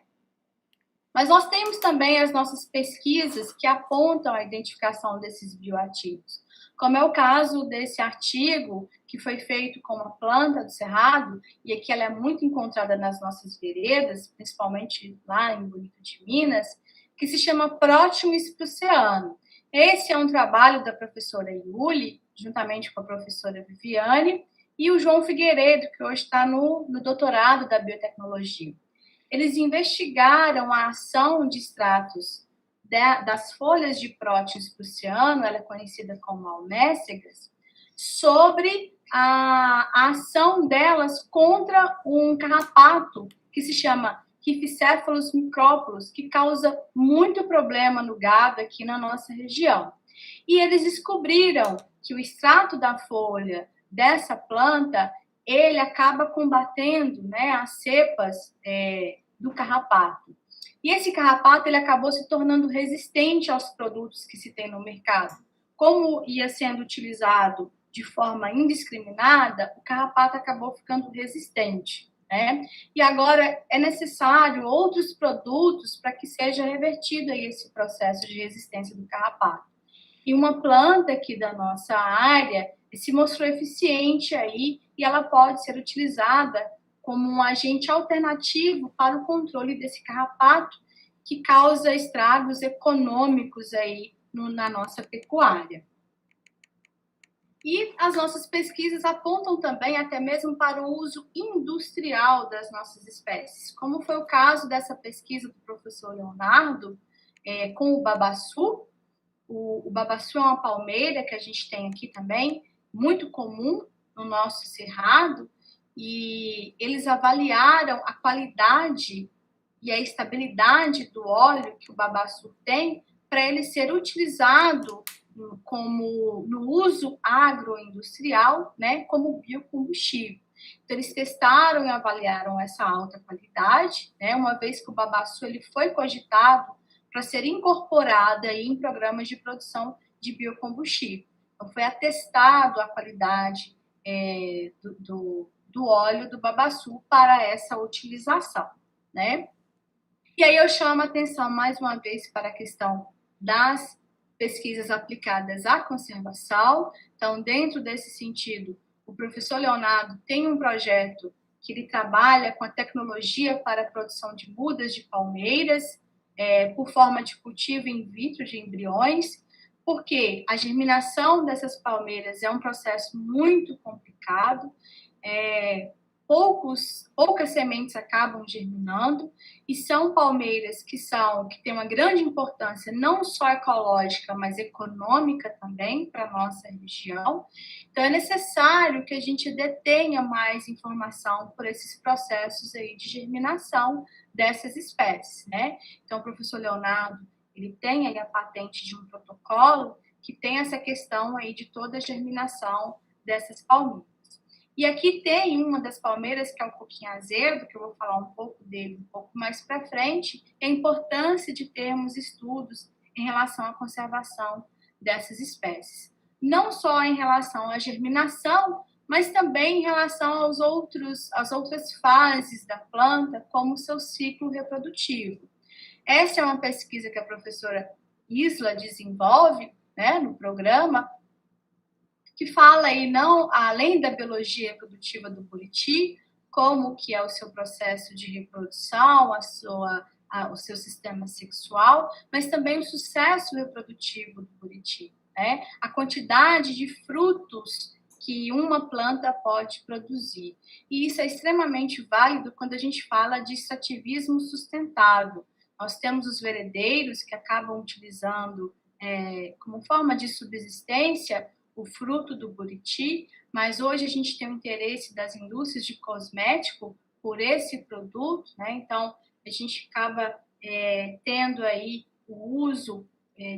Mas nós temos também as nossas pesquisas que apontam a identificação desses bioativos, como é o caso desse artigo que foi feito com uma planta do cerrado, e aqui ela é muito encontrada nas nossas veredas, principalmente lá em Bonito de Minas, que se chama Proteus spruceano. Esse é um trabalho da professora Yuli, juntamente com a professora Viviane, e o João Figueiredo, que hoje está no doutorado da biotecnologia. Eles investigaram a ação de extratos das folhas de Proteus spruceano, ela é conhecida como almécegas, sobre a ação delas contra um carrapato que se chama Rhipicephalus micrópolis, que causa muito problema no gado aqui na nossa região. E eles descobriram que o extrato da folha dessa planta, ele acaba combatendo, né, as cepas do carrapato. E esse carrapato ele acabou se tornando resistente aos produtos que se tem no mercado. Como ia sendo utilizado de forma indiscriminada, o carrapato acabou ficando resistente, né? E agora é necessário outros produtos para que seja revertido aí esse processo de resistência do carrapato. E uma planta aqui da nossa área se mostrou eficiente aí e ela pode ser utilizada como um agente alternativo para o controle desse carrapato que causa estragos econômicos aí na nossa pecuária. E as nossas pesquisas apontam também até mesmo para o uso industrial das nossas espécies, como foi o caso dessa pesquisa do professor Leonardo com o babaçu. O babaçu é uma palmeira que a gente tem aqui também, muito comum no nosso cerrado, e eles avaliaram a qualidade e a estabilidade do óleo que o babaçu tem para ele ser utilizado como no uso agroindustrial, né, como biocombustível. Então, eles testaram e avaliaram essa alta qualidade, né, uma vez que o babaçu ele foi cogitado para ser incorporado aí em programas de produção de biocombustível. Então, foi atestado a qualidade do óleo do babaçu para essa utilização, né? E aí eu chamo a atenção mais uma vez para a questão das pesquisas aplicadas à conservação. Então, dentro desse sentido, o professor Leonardo tem um projeto que ele trabalha com a tecnologia para a produção de mudas de palmeiras, por forma de cultivo in vitro de embriões, porque a germinação dessas palmeiras é um processo muito complicado, poucas sementes acabam germinando, e são palmeiras que têm uma grande importância, não só ecológica, mas econômica também para a nossa região. Então, é necessário que a gente detenha mais informação por esses processos aí de germinação dessas espécies, né? Então, o professor Leonardo, ele tem aí a patente de um protocolo que tem essa questão aí de toda a germinação dessas palmeiras. E aqui tem uma das palmeiras, que é o coquinho azedo, que eu vou falar um pouco dele um pouco mais para frente, a importância de termos estudos em relação à conservação dessas espécies. Não só em relação à germinação, mas também em relação às outras fases da planta, como o seu ciclo reprodutivo. Essa é uma pesquisa que a professora Isla desenvolve, né, no programa, que fala aí, não além da biologia reprodutiva do buriti, como que é o seu processo de reprodução, o seu sistema sexual, mas também o sucesso reprodutivo do buriti, né? A quantidade de frutos que uma planta pode produzir. E isso é extremamente válido quando a gente fala de extrativismo sustentável. Nós temos os veredeiros que acabam utilizando como forma de subsistência o fruto do buriti, mas hoje a gente tem o interesse das indústrias de cosmético por esse produto, né? Então, a gente acaba tendo aí o uso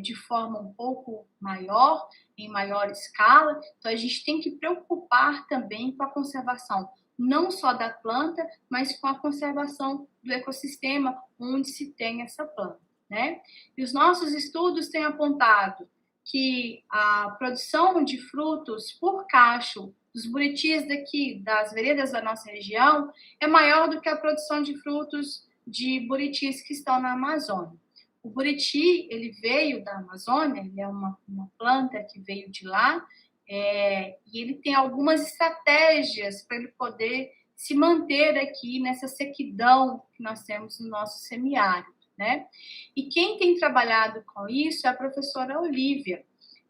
de forma um pouco maior, em maior escala. Então, a gente tem que preocupar também com a conservação, não só da planta, mas com a conservação do ecossistema onde se tem essa planta, né? E os nossos estudos têm apontado que a produção de frutos por cacho dos buritis daqui, das veredas da nossa região, é maior do que a produção de frutos de buritis que estão na Amazônia. O buriti, ele veio da Amazônia, ele é uma planta que veio de lá, e ele tem algumas estratégias para ele poder se manter aqui nessa sequidão que nós temos no nosso semiárido, né? E quem tem trabalhado com isso é a professora Olívia.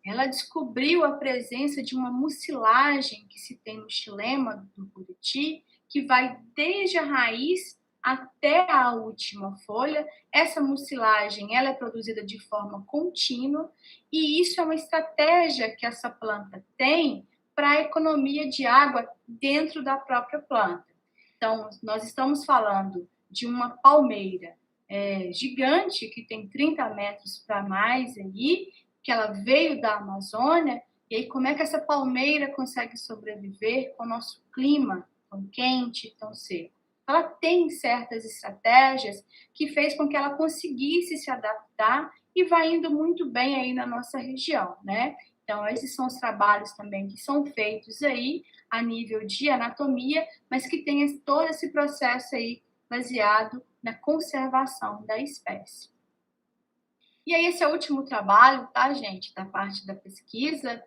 Ela descobriu a presença de uma mucilagem que se tem no xilema do buriti, que vai desde a raiz até a última folha. Essa mucilagem ela é produzida de forma contínua e isso é uma estratégia que essa planta tem para a economia de água dentro da própria planta. Então, nós estamos falando de uma palmeira gigante, que tem 30 metros para mais aí, que ela veio da Amazônia, e aí como é que essa palmeira consegue sobreviver com o nosso clima tão quente, tão seco? Ela tem certas estratégias que fez com que ela conseguisse se adaptar e vai indo muito bem aí na nossa região, né? Então, esses são os trabalhos também que são feitos aí a nível de anatomia, mas que tem todo esse processo aí baseado na conservação da espécie. E aí, esse é o último trabalho, tá, gente, da parte da pesquisa,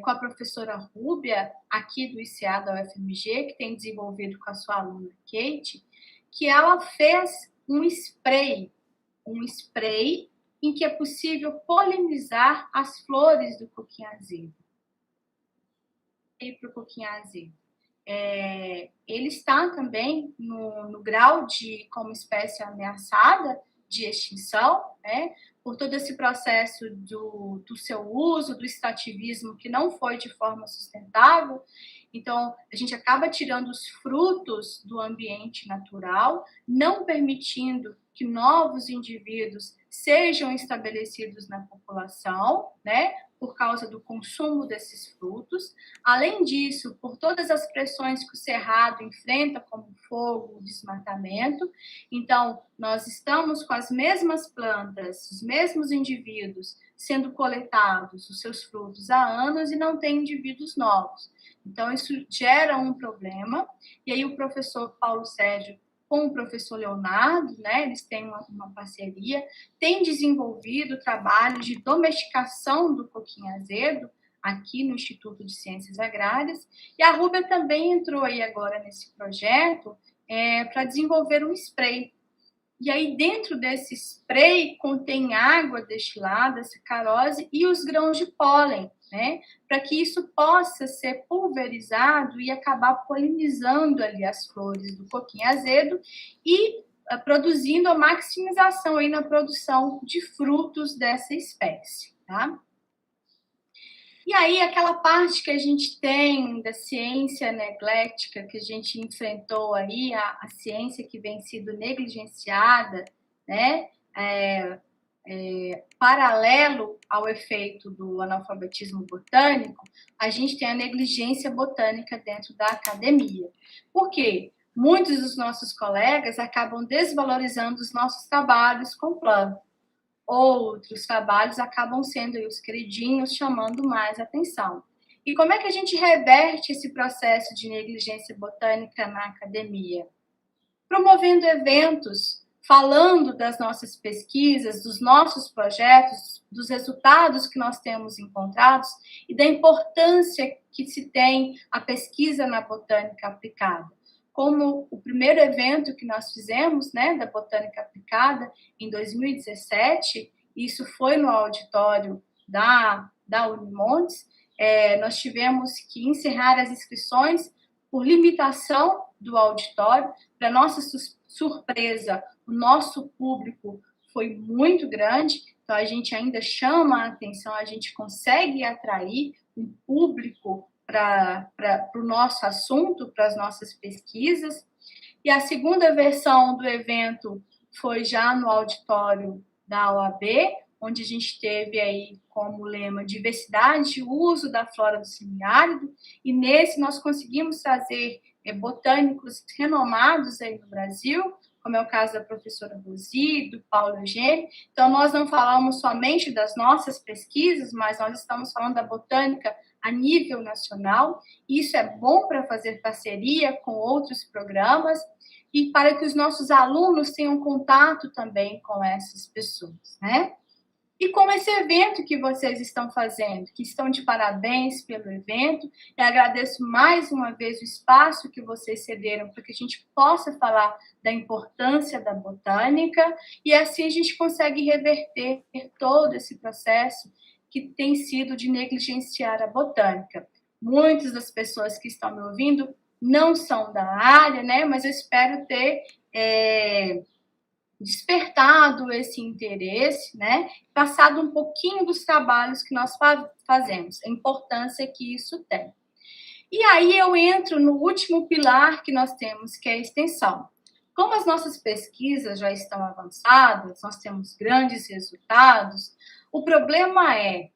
com a professora Rúbia, aqui do ICA da UFMG, que tem desenvolvido com a sua aluna Kate, que ela fez um spray em que é possível polinizar as flores do coquinho azedo. E para o coquinho azedo. Ele está também no grau de como espécie ameaçada de extinção, né? Por todo esse processo do seu uso, do extrativismo que não foi de forma sustentável. Então, a gente acaba tirando os frutos do ambiente natural, não permitindo que novos indivíduos sejam estabelecidos na população, né? Por causa do consumo desses frutos. Além disso, por todas as pressões que o cerrado enfrenta, como fogo, desmatamento. Então, nós estamos com as mesmas plantas, os mesmos indivíduos sendo coletados, os seus frutos, há anos e não tem indivíduos novos. Então, isso gera um problema. E aí, o professor Paulo Sérgio com o professor Leonardo, né, eles têm uma parceria, tem desenvolvido trabalhos de domesticação do coquinho azedo aqui no Instituto de Ciências Agrárias, e a Rúbia também entrou aí agora nesse projeto para desenvolver um spray. E aí dentro desse spray contém água destilada, sacarose e os grãos de pólen, né? Para que isso possa ser pulverizado e acabar polinizando ali as flores do coquinho azedo e produzindo a maximização aí na produção de frutos dessa espécie, tá? E aí, aquela parte que a gente tem da ciência neglética, que a gente enfrentou aí, a ciência que vem sido negligenciada, né? Paralelo ao efeito do analfabetismo botânico, a gente tem a negligência botânica dentro da academia. Por quê? Muitos dos nossos colegas acabam desvalorizando os nossos trabalhos com planta. Outros trabalhos acabam sendo os queridinhos, chamando mais atenção. E como é que a gente reverte esse processo de negligência botânica na academia? Promovendo eventos, falando das nossas pesquisas, dos nossos projetos, dos resultados que nós temos encontrados e da importância que se tem a pesquisa na botânica aplicada. Como o primeiro evento que nós fizemos, né, da botânica aplicada em 2017, isso foi no auditório da Unimontes, nós tivemos que encerrar as inscrições por limitação do auditório. Para nossa surpresa, o nosso público foi muito grande, então a gente ainda chama a atenção, a gente consegue atrair um público para o nosso assunto, para as nossas pesquisas. E a segunda versão do evento foi já no auditório da OAB, onde a gente teve aí como lema diversidade e uso da flora do semiárido, e nesse nós conseguimos trazer botânicos renomados aí no Brasil, como é o caso da professora Rosi, do Paulo Eugênio. Então, nós não falamos somente das nossas pesquisas, mas nós estamos falando da botânica a nível nacional. Isso é bom para fazer parceria com outros programas. e para que os nossos alunos tenham contato também com essas pessoas, né? E com esse evento que vocês estão fazendo, que estão de parabéns pelo evento, eu agradeço mais uma vez o espaço que vocês cederam para que a gente possa falar da importância da botânica e assim a gente consegue reverter todo esse processo que tem sido de negligenciar a botânica. Muitas das pessoas que estão me ouvindo não são da área, né? Mas eu espero ter despertado esse interesse, né? Passado um pouquinho dos trabalhos que nós fazemos, a importância que isso tem. E aí eu entro no último pilar que nós temos, que é a extensão. Como as nossas pesquisas já estão avançadas, nós temos grandes resultados, o problema é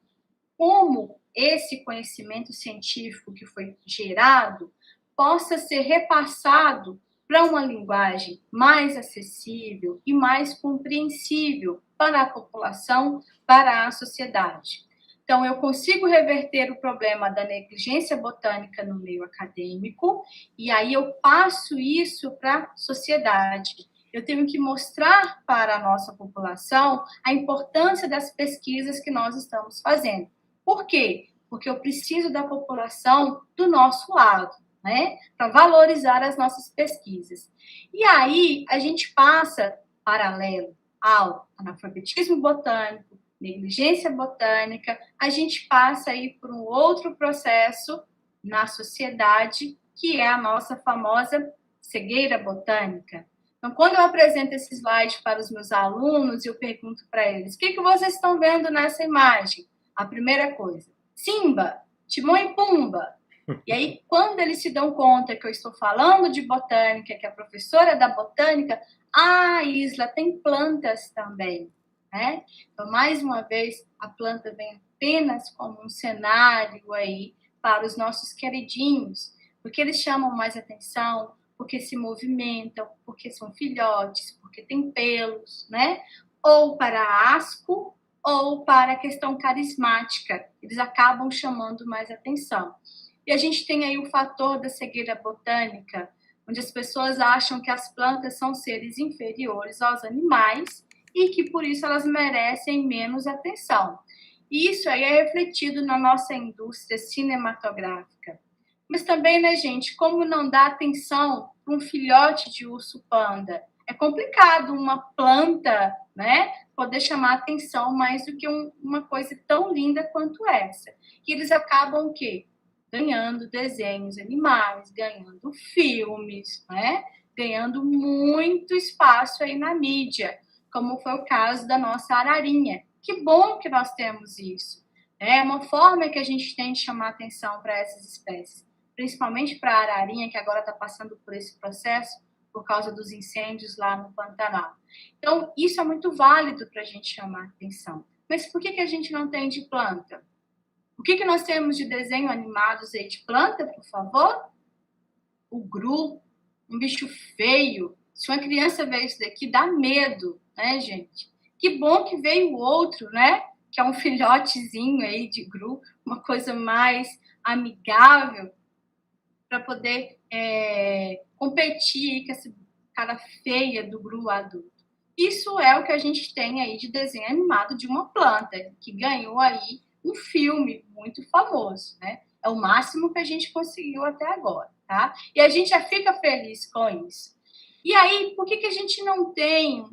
como esse conhecimento científico que foi gerado possa ser repassado para uma linguagem mais acessível e mais compreensível para a população, para a sociedade. Então, eu consigo reverter o problema da negligência botânica no meio acadêmico, e aí eu passo isso para a sociedade. Eu tenho que mostrar para a nossa população a importância das pesquisas que nós estamos fazendo. Por quê? Porque eu preciso da população do nosso lado, né? Para valorizar as nossas pesquisas. E aí, a gente passa, paralelo ao analfabetismo botânico, negligência botânica, a gente passa aí por um outro processo na sociedade, que é a nossa famosa cegueira botânica. Então, quando eu apresento esse slide para os meus alunos, eu pergunto para eles, o que vocês estão vendo nessa imagem? A primeira coisa, Simba, Timão e Pumba. E aí, quando eles se dão conta que eu estou falando de botânica, que a professora da botânica, Isla, tem plantas também, né? Então, mais uma vez, a planta vem apenas como um cenário aí para os nossos queridinhos, porque eles chamam mais atenção, porque se movimentam, porque são filhotes, porque tem pelos, né? Ou para asco, ou para a questão carismática. Eles acabam chamando mais atenção. E a gente tem aí o fator da cegueira botânica, onde as pessoas acham que as plantas são seres inferiores aos animais e que por isso elas merecem menos atenção. E isso aí é refletido na nossa indústria cinematográfica. Mas também, né, gente, como não dá atenção para um filhote de urso panda? É complicado uma planta, né, poder chamar atenção mais do que uma coisa tão linda quanto essa. E eles acabam o quê? Ganhando desenhos animais, ganhando filmes, né? Ganhando muito espaço aí na mídia, como foi o caso da nossa ararinha. Que bom que nós temos isso. É uma forma que a gente tem de chamar atenção para essas espécies, principalmente para a ararinha, que agora está passando por esse processo por causa dos incêndios lá no Pantanal. Então, isso é muito válido para a gente chamar atenção. Mas por que a gente não tem de planta? O que nós temos de desenho animados aí de planta, por favor? O GRU, um bicho feio. Se uma criança vê isso daqui, dá medo, né, gente? Que bom que veio o outro, né? Que é um filhotezinho aí de GRU, uma coisa mais amigável para poder competir com essa cara feia do GRU adulto. Isso é o que a gente tem aí de desenho animado de uma planta, que ganhou aí um filme muito famoso, né? É o máximo que a gente conseguiu até agora, tá? E a gente já fica feliz com isso. E aí, por que a gente não tem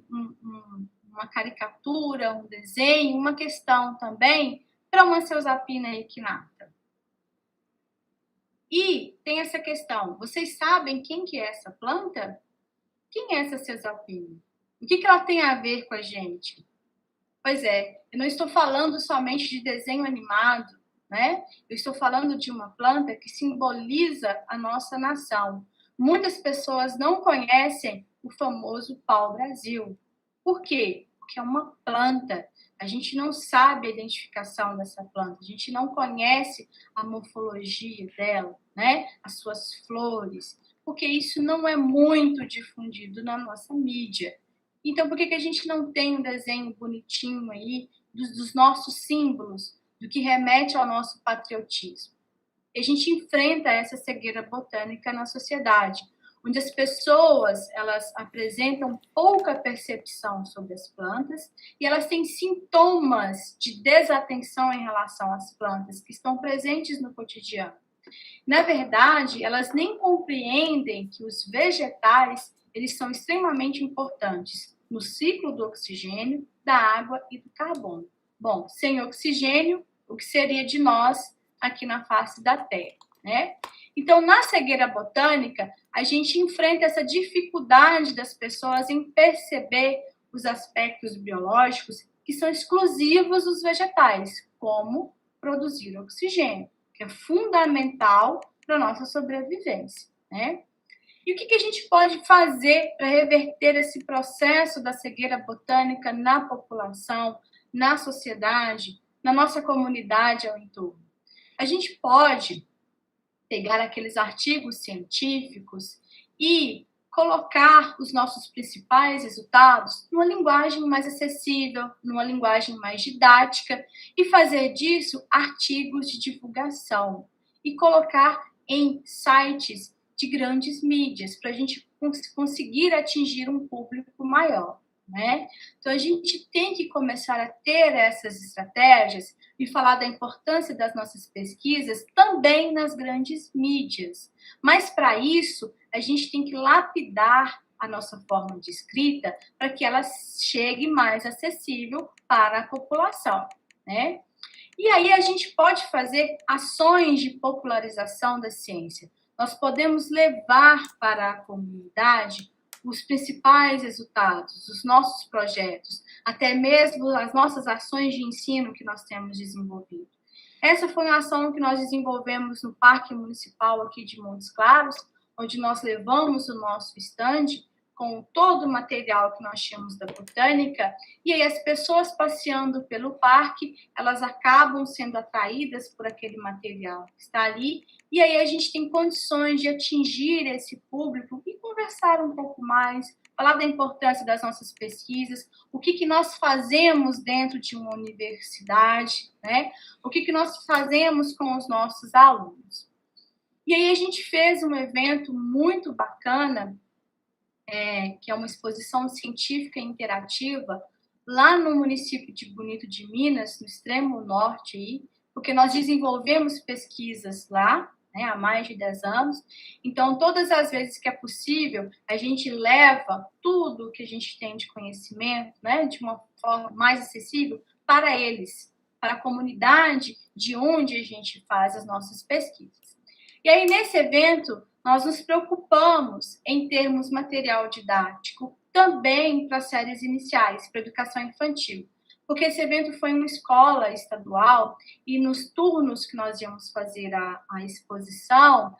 uma caricatura, um desenho, uma questão também para uma Ceusapina equinata? E tem essa questão, vocês sabem quem que é essa planta? Quem é essa Ceusapina? O que ela tem a ver com a gente? Pois é, eu não estou falando somente de desenho animado, né? Eu estou falando de uma planta que simboliza a nossa nação. Muitas pessoas não conhecem o famoso pau-brasil. Por quê? Porque é uma planta. A gente não sabe a identificação dessa planta, a gente não conhece a morfologia dela, né? As suas flores, porque isso não é muito difundido na nossa mídia. Então, por que a gente não tem um desenho bonitinho aí dos nossos símbolos, do que remete ao nosso patriotismo? E a gente enfrenta essa cegueira botânica na sociedade. onde as pessoas elas apresentam pouca percepção sobre as plantas e elas têm sintomas de desatenção em relação às plantas que estão presentes no cotidiano. Na verdade, elas nem compreendem que os vegetais eles são extremamente importantes no ciclo do oxigênio, da água e do carbono. Bom, sem oxigênio, o que seria de nós aqui na face da Terra, né? Então, na cegueira botânica, a gente enfrenta essa dificuldade das pessoas em perceber os aspectos biológicos que são exclusivos dos vegetais, como produzir oxigênio, que é fundamental para a nossa sobrevivência, né? E o que a gente pode fazer para reverter esse processo da cegueira botânica na população, na sociedade, na nossa comunidade ao entorno? A gente pode pegar aqueles artigos científicos e colocar os nossos principais resultados numa linguagem mais acessível, numa linguagem mais didática e fazer disso artigos de divulgação e colocar em sites de grandes mídias para a gente conseguir atingir um público maior, né? Então a gente tem que começar a ter essas estratégias e falar da importância das nossas pesquisas também nas grandes mídias. Mas para isso, a gente tem que lapidar a nossa forma de escrita para que ela chegue mais acessível para a população, né? E aí a gente pode fazer ações de popularização da ciência. Nós podemos levar para a comunidade os principais resultados, os nossos projetos, até mesmo as nossas ações de ensino que nós temos desenvolvido. Essa foi uma ação que nós desenvolvemos no Parque Municipal aqui de Montes Claros, onde nós levamos o nosso estande com todo o material que nós tínhamos da botânica, e aí as pessoas passeando pelo parque, elas acabam sendo atraídas por aquele material que está ali, e aí a gente tem condições de atingir esse público e conversar um pouco mais, falar da importância das nossas pesquisas, o que nós fazemos dentro de uma universidade, né? O que nós fazemos com os nossos alunos. E aí a gente fez um evento muito bacana, que é uma exposição científica interativa, lá no município de Bonito de Minas, no extremo norte, aí, porque nós desenvolvemos pesquisas lá, né, há mais de 10 anos. Então, todas as vezes que é possível, a gente leva tudo que a gente tem de conhecimento, né, de uma forma mais acessível para eles, para a comunidade de onde a gente faz as nossas pesquisas. E aí, nesse evento, nós nos preocupamos em termos material didático também para séries iniciais, para educação infantil, porque esse evento foi uma escola estadual e nos turnos que nós íamos fazer a exposição,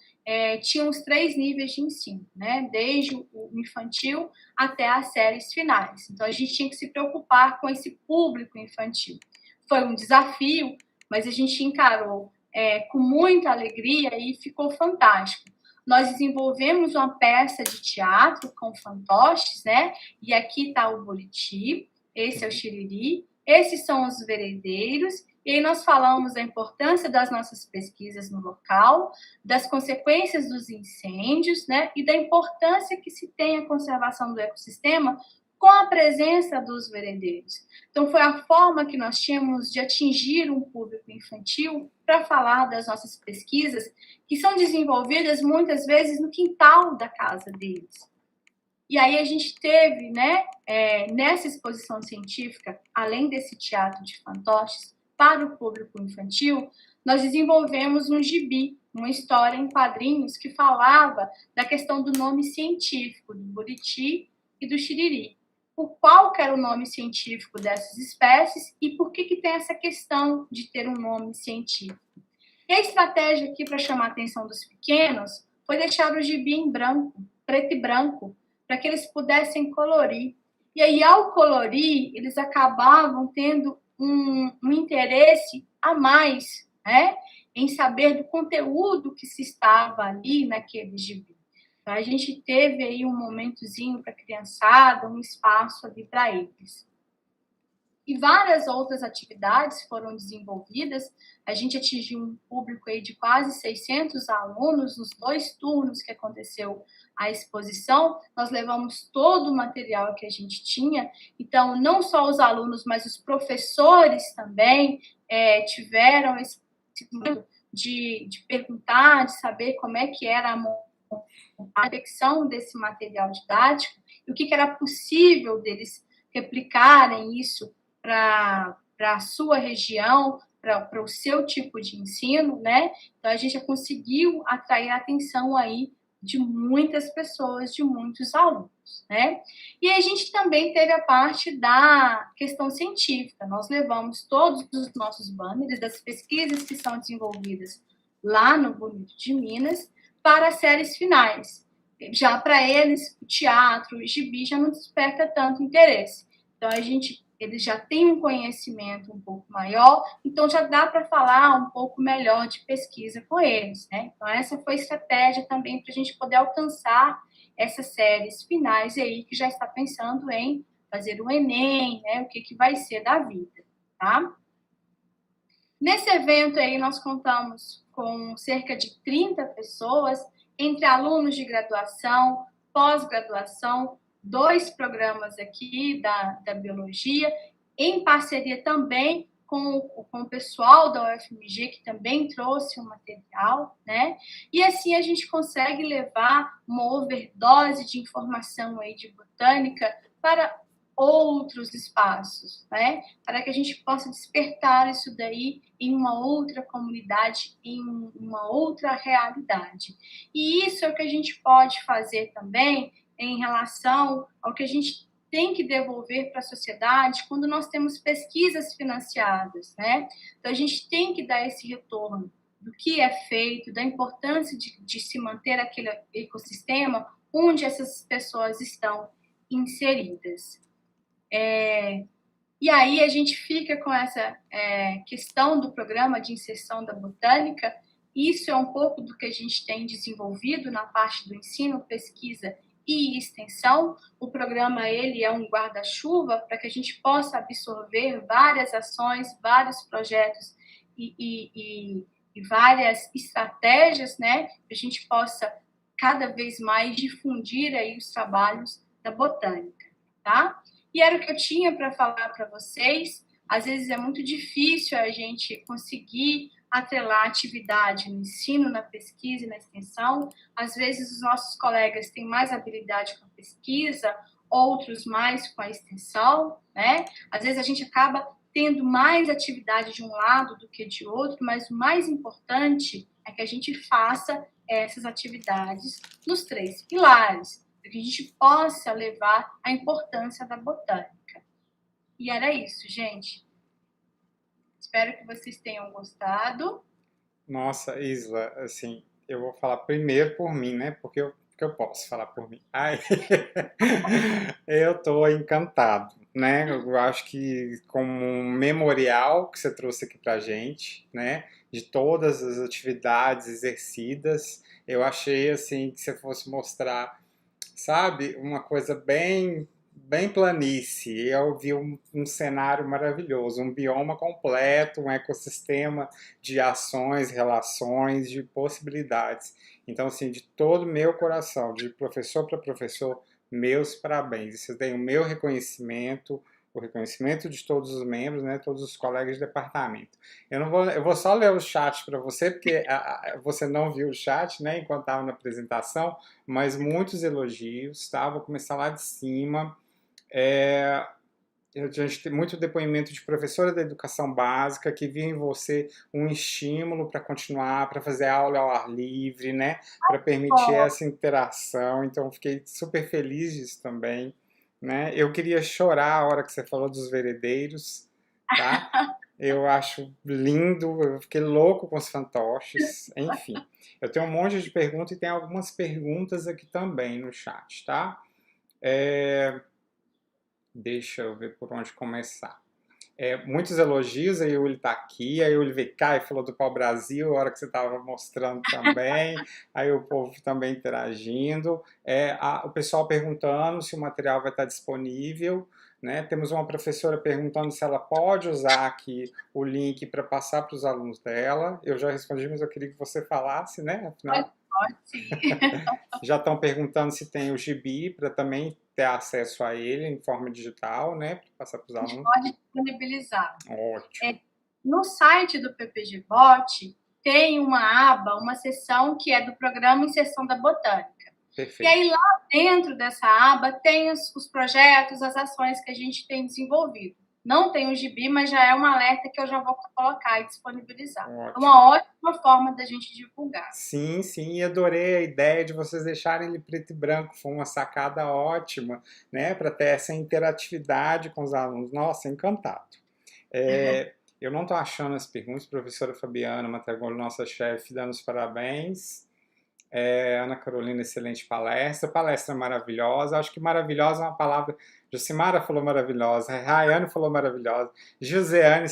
tinham os 3 níveis de ensino, né? Desde o infantil até as séries finais. Então, a gente tinha que se preocupar com esse público infantil. Foi um desafio, mas a gente encarou com muita alegria e ficou fantástico. Nós desenvolvemos uma peça de teatro com fantoches, né? E aqui está o Buriti, esse é o Xiriri, esses são os veredeiros, e aí nós falamos da importância das nossas pesquisas no local, das consequências dos incêndios, né? E da importância que se tem a conservação do ecossistema com a presença dos veredeiros. Então, foi a forma que nós tínhamos de atingir um público infantil para falar das nossas pesquisas, que são desenvolvidas muitas vezes no quintal da casa deles. E aí a gente teve, né, nessa exposição científica, além desse teatro de fantoches para o público infantil, nós desenvolvemos um gibi, uma história em quadrinhos que falava da questão do nome científico do buriti e do xiriri. Qual que era o nome científico dessas espécies e por que tem essa questão de ter um nome científico. E a estratégia aqui para chamar a atenção dos pequenos foi deixar o gibi em branco, preto e branco, para que eles pudessem colorir. E aí, ao colorir, eles acabavam tendo um interesse a mais, né, em saber do conteúdo que se estava ali naquele gibi. Então, a gente teve aí um momentozinho para a criançada, um espaço ali para eles. E várias outras atividades foram desenvolvidas. A gente atingiu um público aí de quase 600 alunos nos 2 turnos que aconteceu a exposição. Nós levamos todo o material que a gente tinha. Então, não só os alunos, mas os professores também tiveram esse momento de perguntar, de saber como é que era a confecção desse material didático e o que era possível deles replicarem isso para a sua região, para o seu tipo de ensino, né? Então, a gente já conseguiu atrair a atenção aí de muitas pessoas, de muitos alunos, né? E a gente também teve a parte da questão científica. Nós levamos todos os nossos banners das pesquisas que são desenvolvidas lá no Bonito de Minas para as séries finais. Já para eles, o teatro, o gibi já não desperta tanto interesse. Então, eles já têm um conhecimento um pouco maior, então já dá para falar um pouco melhor de pesquisa com eles, né? Então, essa foi a estratégia também para a gente poder alcançar essas séries finais aí, que já está pensando em fazer o Enem, né? O que vai ser da vida, tá? Nesse evento aí, nós contamos com cerca de 30 pessoas, entre alunos de graduação, pós-graduação, 2 programas aqui da biologia, em parceria também com o pessoal da UFMG, que também trouxe o material, né? E assim a gente consegue levar uma overdose de informação aí de botânica para outros espaços, né? Para que a gente possa despertar isso daí em uma outra comunidade, em uma outra realidade. E isso é o que a gente pode fazer também em relação ao que a gente tem que devolver para a sociedade quando nós temos pesquisas financiadas, né? Então, a gente tem que dar esse retorno do que é feito, da importância de se manter aquele ecossistema onde essas pessoas estão inseridas. E aí a gente fica com essa questão do programa de inserção da botânica. Isso é um pouco do que a gente tem desenvolvido na parte do ensino, pesquisa e extensão. O programa ele é um guarda-chuva para que a gente possa absorver várias ações, vários projetos e várias estratégias, né? Que a gente possa cada vez mais difundir aí os trabalhos da botânica, tá? E era o que eu tinha para falar para vocês. Às vezes é muito difícil a gente conseguir atrelar a atividade no ensino, na pesquisa e na extensão. Às vezes os nossos colegas têm mais habilidade com a pesquisa, outros mais com a extensão, né? Às vezes a gente acaba tendo mais atividade de um lado do que de outro, mas o mais importante é que a gente faça essas atividades nos 3 pilares, para que a gente possa levar a importância da botânica. E era isso, gente. Espero que vocês tenham gostado. Nossa, Isla, assim, eu vou falar primeiro por mim, né? Porque eu posso falar por mim. Ai, eu tô encantado, né? Eu acho que como um memorial que você trouxe aqui pra gente, né? De todas as atividades exercidas, eu achei assim que você fosse mostrar, sabe, uma coisa bem planície. Eu vi um cenário maravilhoso, um bioma completo, um ecossistema de ações, relações, de possibilidades. Então, assim, de todo o meu coração, de professor para professor, meus parabéns. Vocês têm o meu reconhecimento, o reconhecimento de todos os membros, né, todos os colegas de departamento. Eu vou só ler o chat para você, porque você não viu o chat, né, enquanto estava na apresentação, mas muitos elogios, tá? Vou começar lá de cima. A gente tem muito depoimento de professora da educação básica que viu em você um estímulo para continuar, para fazer aula ao ar livre, né? Para permitir essa interação. Então, fiquei super feliz disso também, né? Eu queria chorar a hora que você falou dos veredeiros, tá? Eu acho lindo, eu fiquei louco com os fantoches, enfim. Eu tenho um monte de perguntas e tem algumas perguntas aqui também no chat, tá? Deixa eu ver por onde começar. Muitos elogios, a Yuli está aqui, a Yuli veio cá e falou do pau-brasil, a hora que você estava mostrando também, aí o povo também interagindo, o pessoal perguntando se o material vai estar disponível, né? Temos uma professora perguntando se ela pode usar aqui o link para passar para os alunos dela. Eu já respondi, mas eu queria que você falasse, né? Pode, Afinal, pode sim. já estão perguntando se tem o gibi para também ter acesso a ele em forma digital, né? Para passar para os A gente alunos. pode disponibilizar. Ótimo, No site do PPG-Bot tem uma aba, uma seção que é do programa Inserção da Botânica. E perfeito. aí lá dentro dessa aba tem os projetos, as ações que a gente tem desenvolvido. Não tem o gibi, mas já é um alerta que eu já vou colocar e disponibilizar. É Ótimo. uma ótima forma da gente divulgar. Sim, sim, e adorei a ideia de vocês deixarem ele preto e branco, foi uma sacada ótima, né, para ter essa interatividade com os alunos. Nossa, encantado. Eu não estou achando as perguntas, professora Fabiana Matragolo, nossa chefe, dando os parabéns. Ana Carolina, excelente palestra, palestra maravilhosa, acho que maravilhosa é uma palavra, Josimara falou maravilhosa, Rayane falou maravilhosa, Joseane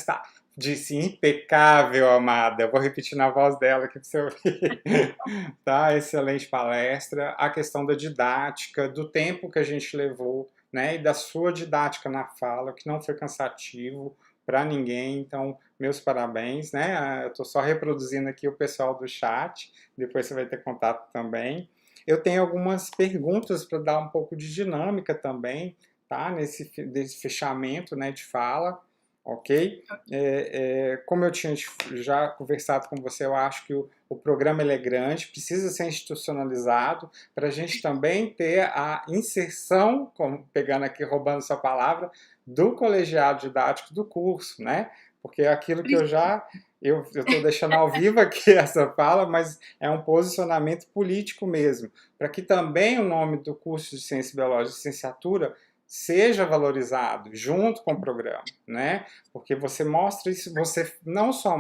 disse impecável, amada, eu vou repetir na voz dela aqui para você ouvir, tá? Excelente palestra, a questão da didática, do tempo que a gente levou, né, e da sua didática na fala, que não foi cansativo para ninguém, então meus parabéns, né? Eu estou só reproduzindo aqui o pessoal do chat, depois você vai ter contato também. Eu tenho algumas perguntas para dar um pouco de dinâmica também, tá? Desse fechamento, né, de fala, ok? Como eu tinha já conversado com você, eu acho que o programa ele é grande, precisa ser institucionalizado para a gente também ter a inserção, como pegando aqui, roubando sua palavra, do colegiado didático do curso, né? Porque é aquilo que eu estou deixando ao vivo aqui essa fala, mas é um posicionamento político mesmo, para que também o nome do curso de Ciência Biológica e Licenciatura seja valorizado junto com o programa, né? Porque você mostra isso, você não só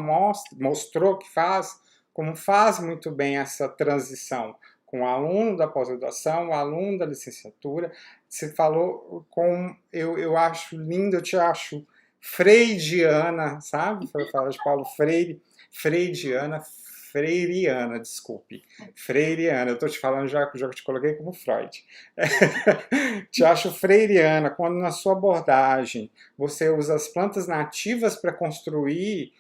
mostrou que faz, como faz muito bem essa transição com o aluno da pós-graduação, o aluno da licenciatura. Você falou com, eu acho lindo, eu te acho freidiana, sabe? Fala de Paulo Freire, freiriana, desculpe. Freiriana, eu tô te falando já que eu te coloquei como Freud. Te acho freiriana quando na sua abordagem você usa as plantas nativas para construir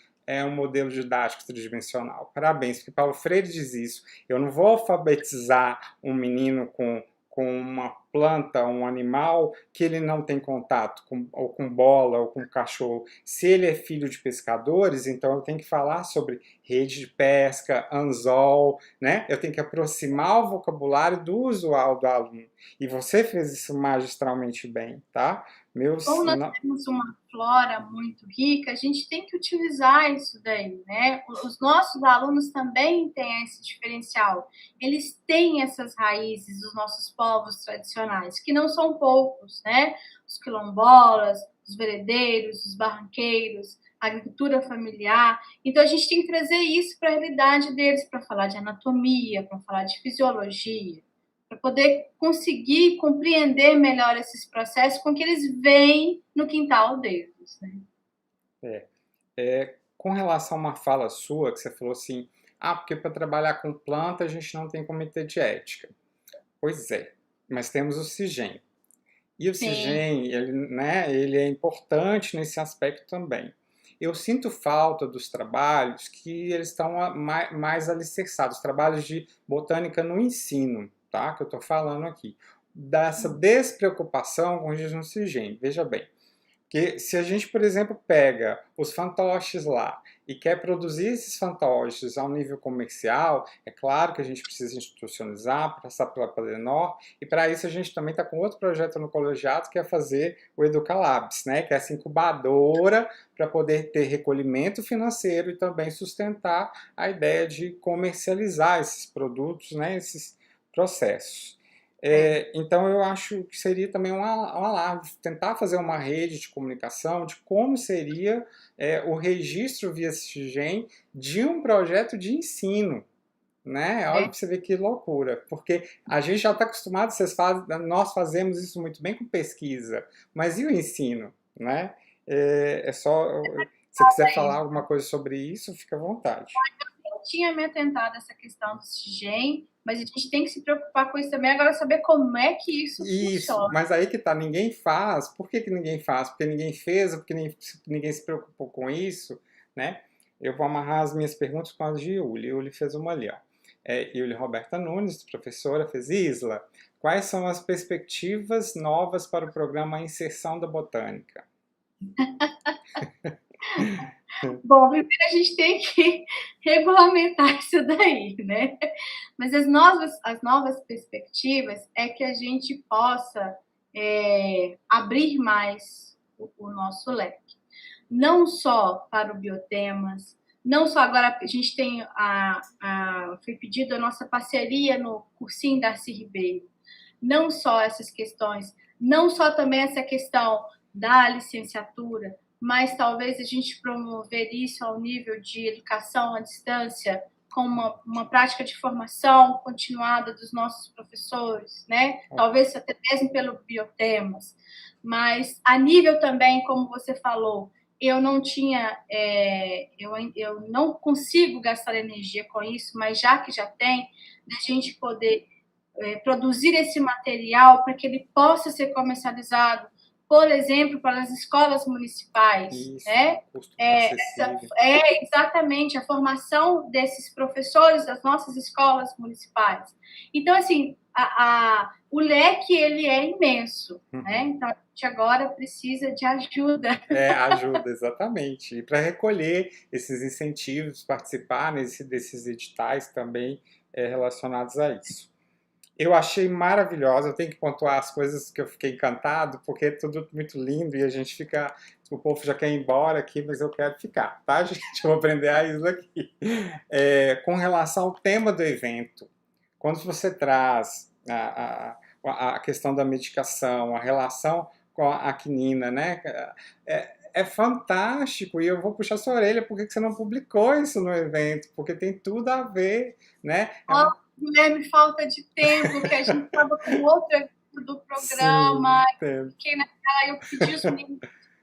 um modelo didático tridimensional. Parabéns, porque Paulo Freire diz isso. Eu não vou alfabetizar um menino com uma planta, um animal, que ele não tem contato, ou com bola, ou com cachorro. Se ele é filho de pescadores, então eu tenho que falar sobre rede de pesca, anzol, né? Eu tenho que aproximar o vocabulário do usual do aluno. E você fez isso magistralmente bem, tá? Como nós temos uma flora muito rica, a gente tem que utilizar isso daí, né? Os nossos alunos também têm esse diferencial. Eles têm essas raízes dos nossos povos tradicionais, que não são poucos, né? Os quilombolas, os veredeiros, os barranqueiros, a agricultura familiar. Então, a gente tem que trazer isso para a realidade deles, para falar de anatomia, para falar de fisiologia, para poder conseguir compreender melhor esses processos com que eles veem no quintal deles. Né? Com relação a uma fala sua, que você falou assim, porque para trabalhar com planta a gente não tem comitê de ética. Pois é, mas temos o CIGEM. E o CIGEM, ele é importante nesse aspecto também. Eu sinto falta dos trabalhos que eles estão mais alicerçados, trabalhos de botânica no ensino, tá? Que eu estou falando aqui. Dessa despreocupação com o no CIGEM. Veja bem, que se a gente, por exemplo, pega os fantoches lá e quer produzir esses fantoches ao nível comercial, é claro que a gente precisa institucionalizar, passar pela Padenor, e para isso a gente também está com outro projeto no colegiado que é fazer o Educalabs, né, que é essa incubadora para poder ter recolhimento financeiro e também sustentar a ideia de comercializar esses produtos, né, esses processos. Então eu acho que seria também um alarme, tentar fazer uma rede de comunicação de como seria o registro via SIGEM de um projeto de ensino. Né? Olha para você ver que loucura, porque a gente já está acostumado, nós fazemos isso muito bem com pesquisa, mas e o ensino? Né? Se você quiser falar alguma coisa sobre isso, fica à vontade. tinha me atentado a essa questão do CIGEM, mas a gente tem que se preocupar com isso também, agora saber como é que isso Isso, funciona. mas aí que tá, ninguém faz. Por que que ninguém faz? Porque ninguém fez, ou porque ninguém se preocupou com isso, né? Eu vou amarrar as minhas perguntas com as de Yuli. Yuli fez uma ali, ó. Yuli Roberta Nunes, professora, fez Isla. Quais são as perspectivas novas para o programa Inserção da Botânica? Bom, primeiro a gente tem que regulamentar isso daí, né? Mas as novas perspectivas é que a gente possa abrir mais o nosso leque. Não só para o biotemas, não só agora a gente tem foi pedido a nossa parceria no cursinho Darcy Ribeiro, não só essas questões, não só também essa questão da licenciatura, mas talvez a gente promover isso ao nível de educação à distância, com uma prática de formação continuada dos nossos professores, né? Talvez até mesmo pelo biotemas, mas a nível também, como você falou, eu não tinha, eu não consigo gastar energia com isso, mas já que já tem, da gente poder produzir esse material para que ele possa ser comercializado, por exemplo, para as escolas municipais, Isso, né? custo acessível. Exatamente a formação desses professores das nossas escolas municipais. Então, assim, o leque ele é imenso, né? Então a gente agora precisa de ajuda. Ajuda, exatamente. E para recolher esses incentivos, participar desses editais também relacionados a isso. Eu achei maravilhosa, eu tenho que pontuar as coisas que eu fiquei encantado, porque é tudo muito lindo e a gente fica. O povo já quer ir embora aqui, mas eu quero ficar, tá, gente? Eu vou aprender a Isla aqui. Com relação ao tema do evento, quando você traz a questão da medicação, a relação com a quinina, né? É fantástico e eu vou puxar sua orelha, por que você não publicou isso no evento? Porque tem tudo a ver, né? Guilherme, falta de tempo, que a gente estava com outro evento do programa, Sim, fiquei naquela, eu pedi os meninos,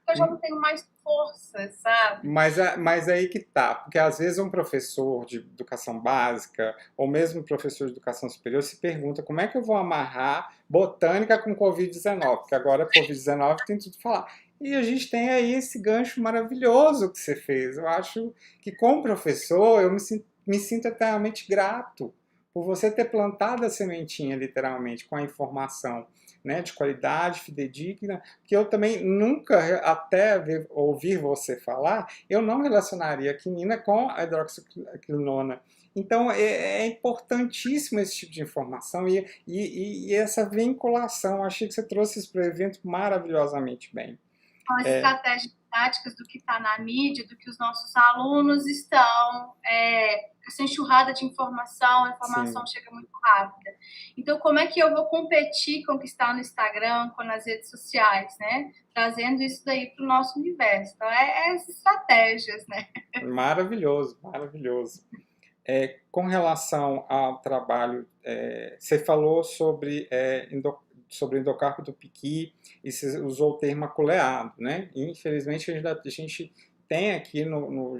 eu já não tenho mais força, sabe? mas aí que tá, porque às vezes um professor de educação básica, ou mesmo um professor de educação superior, se pergunta como é que eu vou amarrar botânica com Covid-19, porque agora Covid-19 tem tudo pra falar. E a gente tem aí esse gancho maravilhoso que você fez. Eu acho que como professor eu me sinto eternamente grato por você ter plantado a sementinha, literalmente, com a informação, né, de qualidade, fidedigna, que eu também nunca, até ouvir você falar, eu não relacionaria a quinina com a hidroxiquinona. Então é importantíssimo esse tipo de informação e essa vinculação. Achei que você trouxe isso para o evento maravilhosamente bem. As estratégias didáticas do que está na mídia, do que os nossos alunos estão, essa enxurrada de informação, a informação Sim. chega muito rápida. Então, como é que eu vou competir com o que está no Instagram, com nas redes sociais, né? Trazendo isso daí para o nosso universo. Então, as estratégias, né? Maravilhoso, maravilhoso. Com relação ao trabalho, você falou sobre endocarpo do piqui e você usou o termo aculeado, né? E, infelizmente, a gente tem aqui no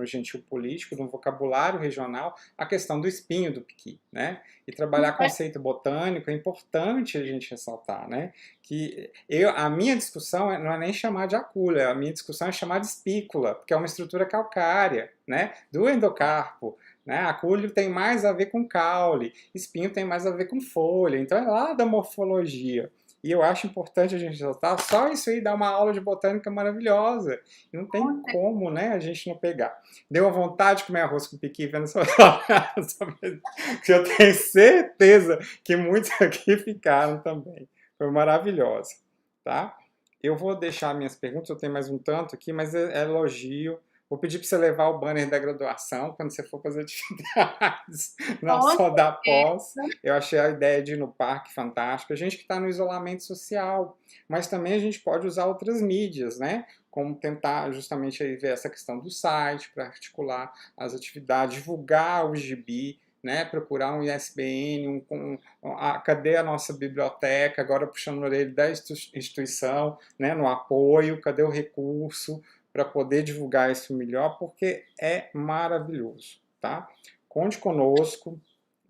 Gentil Político, no vocabulário regional, a questão do espinho do piqui, né? E trabalhar conceito botânico é importante a gente ressaltar, né? Que a minha discussão não é nem chamar de acúlea, a minha discussão é chamar de espícula, porque é uma estrutura calcária, né? Do endocarpo. Né? Acúleo tem mais a ver com caule, espinho tem mais a ver com folha, então é lá da morfologia. E eu acho importante a gente ressaltar, só isso aí dá uma aula de botânica maravilhosa. E não tem como, né, a gente não pegar. Deu a vontade de comer arroz com piqui vendo sua eu tenho certeza que muitos aqui ficaram também. Foi maravilhosa, tá? Eu vou deixar minhas perguntas, eu tenho mais um tanto aqui, mas é elogio. Vou pedir para você levar o banner da graduação quando você for fazer atividades, não só da pós. Eu achei a ideia de ir no parque fantástica. A gente que está no isolamento social, mas também a gente pode usar outras mídias, né? Como tentar justamente aí ver essa questão do site para articular as atividades, divulgar o gibi, né? Procurar um ISBN, cadê a nossa biblioteca? Agora puxando a orelha da instituição, né? No apoio, cadê o recurso? Para poder divulgar isso melhor, porque é maravilhoso, tá? Conte conosco.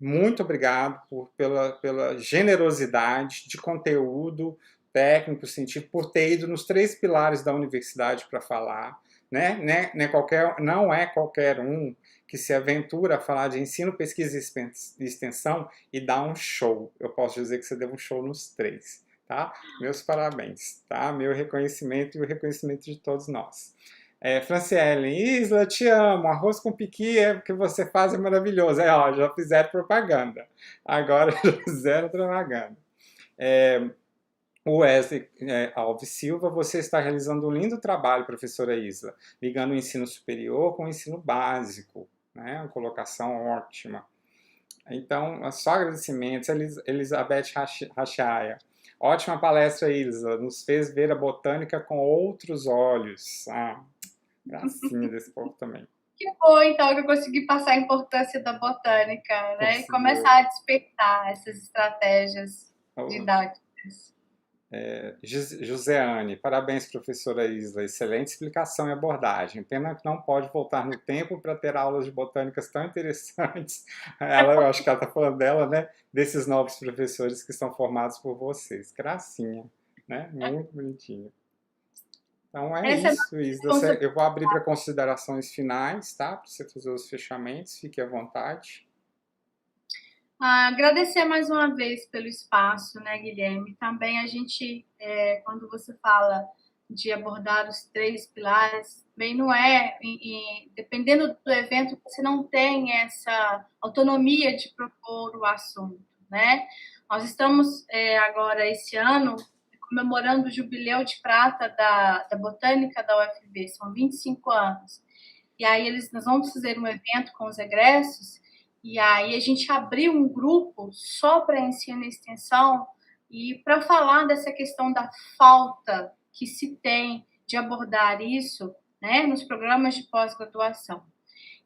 Muito obrigado pela generosidade de conteúdo técnico, científico, por ter ido nos 3 pilares da universidade para falar, né? Não é qualquer um que se aventura a falar de ensino, pesquisa e extensão e dá um show. Eu posso dizer que você deu um show nos 3, tá? Meus parabéns, tá? Meu reconhecimento e o reconhecimento de todos nós. Franciele, Isla, te amo, arroz com piqui é o que você faz é maravilhoso. Ó, já fizeram propaganda. Agora já fizeram propaganda. O Wesley Alves Silva, você está realizando um lindo trabalho, professora Isla, ligando o ensino superior com o ensino básico, né? Uma colocação ótima. Então, só agradecimentos. Elizabeth Rachaia. Ótima palestra, Isla. Nos fez ver a botânica com outros olhos. Gracinha desse povo também. Que bom, então, que eu consegui passar a importância da botânica, né? E começar a despertar essas estratégias didáticas. Joseane, parabéns, professora Isla. Excelente explicação e abordagem. Pena que não pode voltar no tempo para ter aulas de botânicas tão interessantes. Eu acho que ela está falando dela, né? Desses novos professores que são formados por vocês. Gracinha, né? Muito bonitinho. Então isso, Isla. Eu vou abrir para considerações finais, tá? Para você fazer os fechamentos, fique à vontade. Agradecer mais uma vez pelo espaço, né, Guilherme? Também a gente, quando você fala de abordar os 3 pilares, bem, não dependendo do evento, você não tem essa autonomia de propor o assunto, né? Nós estamos agora, esse ano, comemorando o jubileu de prata da Botânica da UFV, são 25 anos. E aí nós vamos fazer um evento com os egressos, e aí a gente abriu um grupo só para ensino e extensão e para falar dessa questão da falta que se tem de abordar isso, né, nos programas de pós-graduação.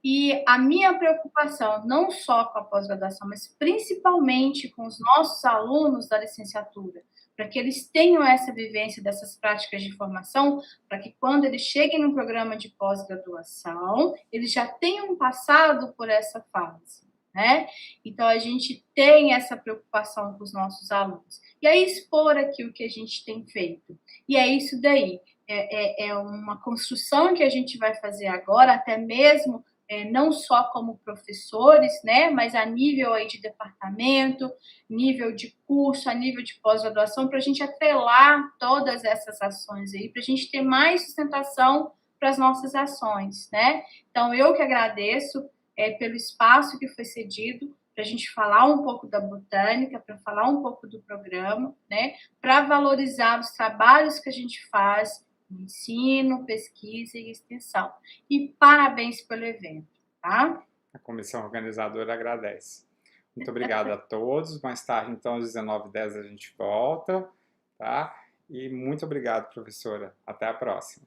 E a minha preocupação, não só com a pós-graduação, mas principalmente com os nossos alunos da licenciatura, para que eles tenham essa vivência dessas práticas de formação, para que quando eles cheguem no programa de pós-graduação, eles já tenham passado por essa fase, né? Então, a gente tem essa preocupação com os nossos alunos. E aí, expor aqui o que a gente tem feito. E é isso daí. É uma construção que a gente vai fazer agora, até mesmo não só como professores, né, mas a nível aí de departamento, nível de curso, a nível de pós-graduação, para a gente atrelar todas essas ações aí, para a gente ter mais sustentação para as nossas ações, né? Então, eu que agradeço pelo espaço que foi cedido para a gente falar um pouco da botânica, para falar um pouco do programa, né, para valorizar os trabalhos que a gente faz ensino, pesquisa e extensão. E parabéns pelo evento, tá? A comissão organizadora agradece. Muito obrigado a todos. Mais tarde, então, às 19h10 a gente volta, tá? E muito obrigado, professora. Até a próxima.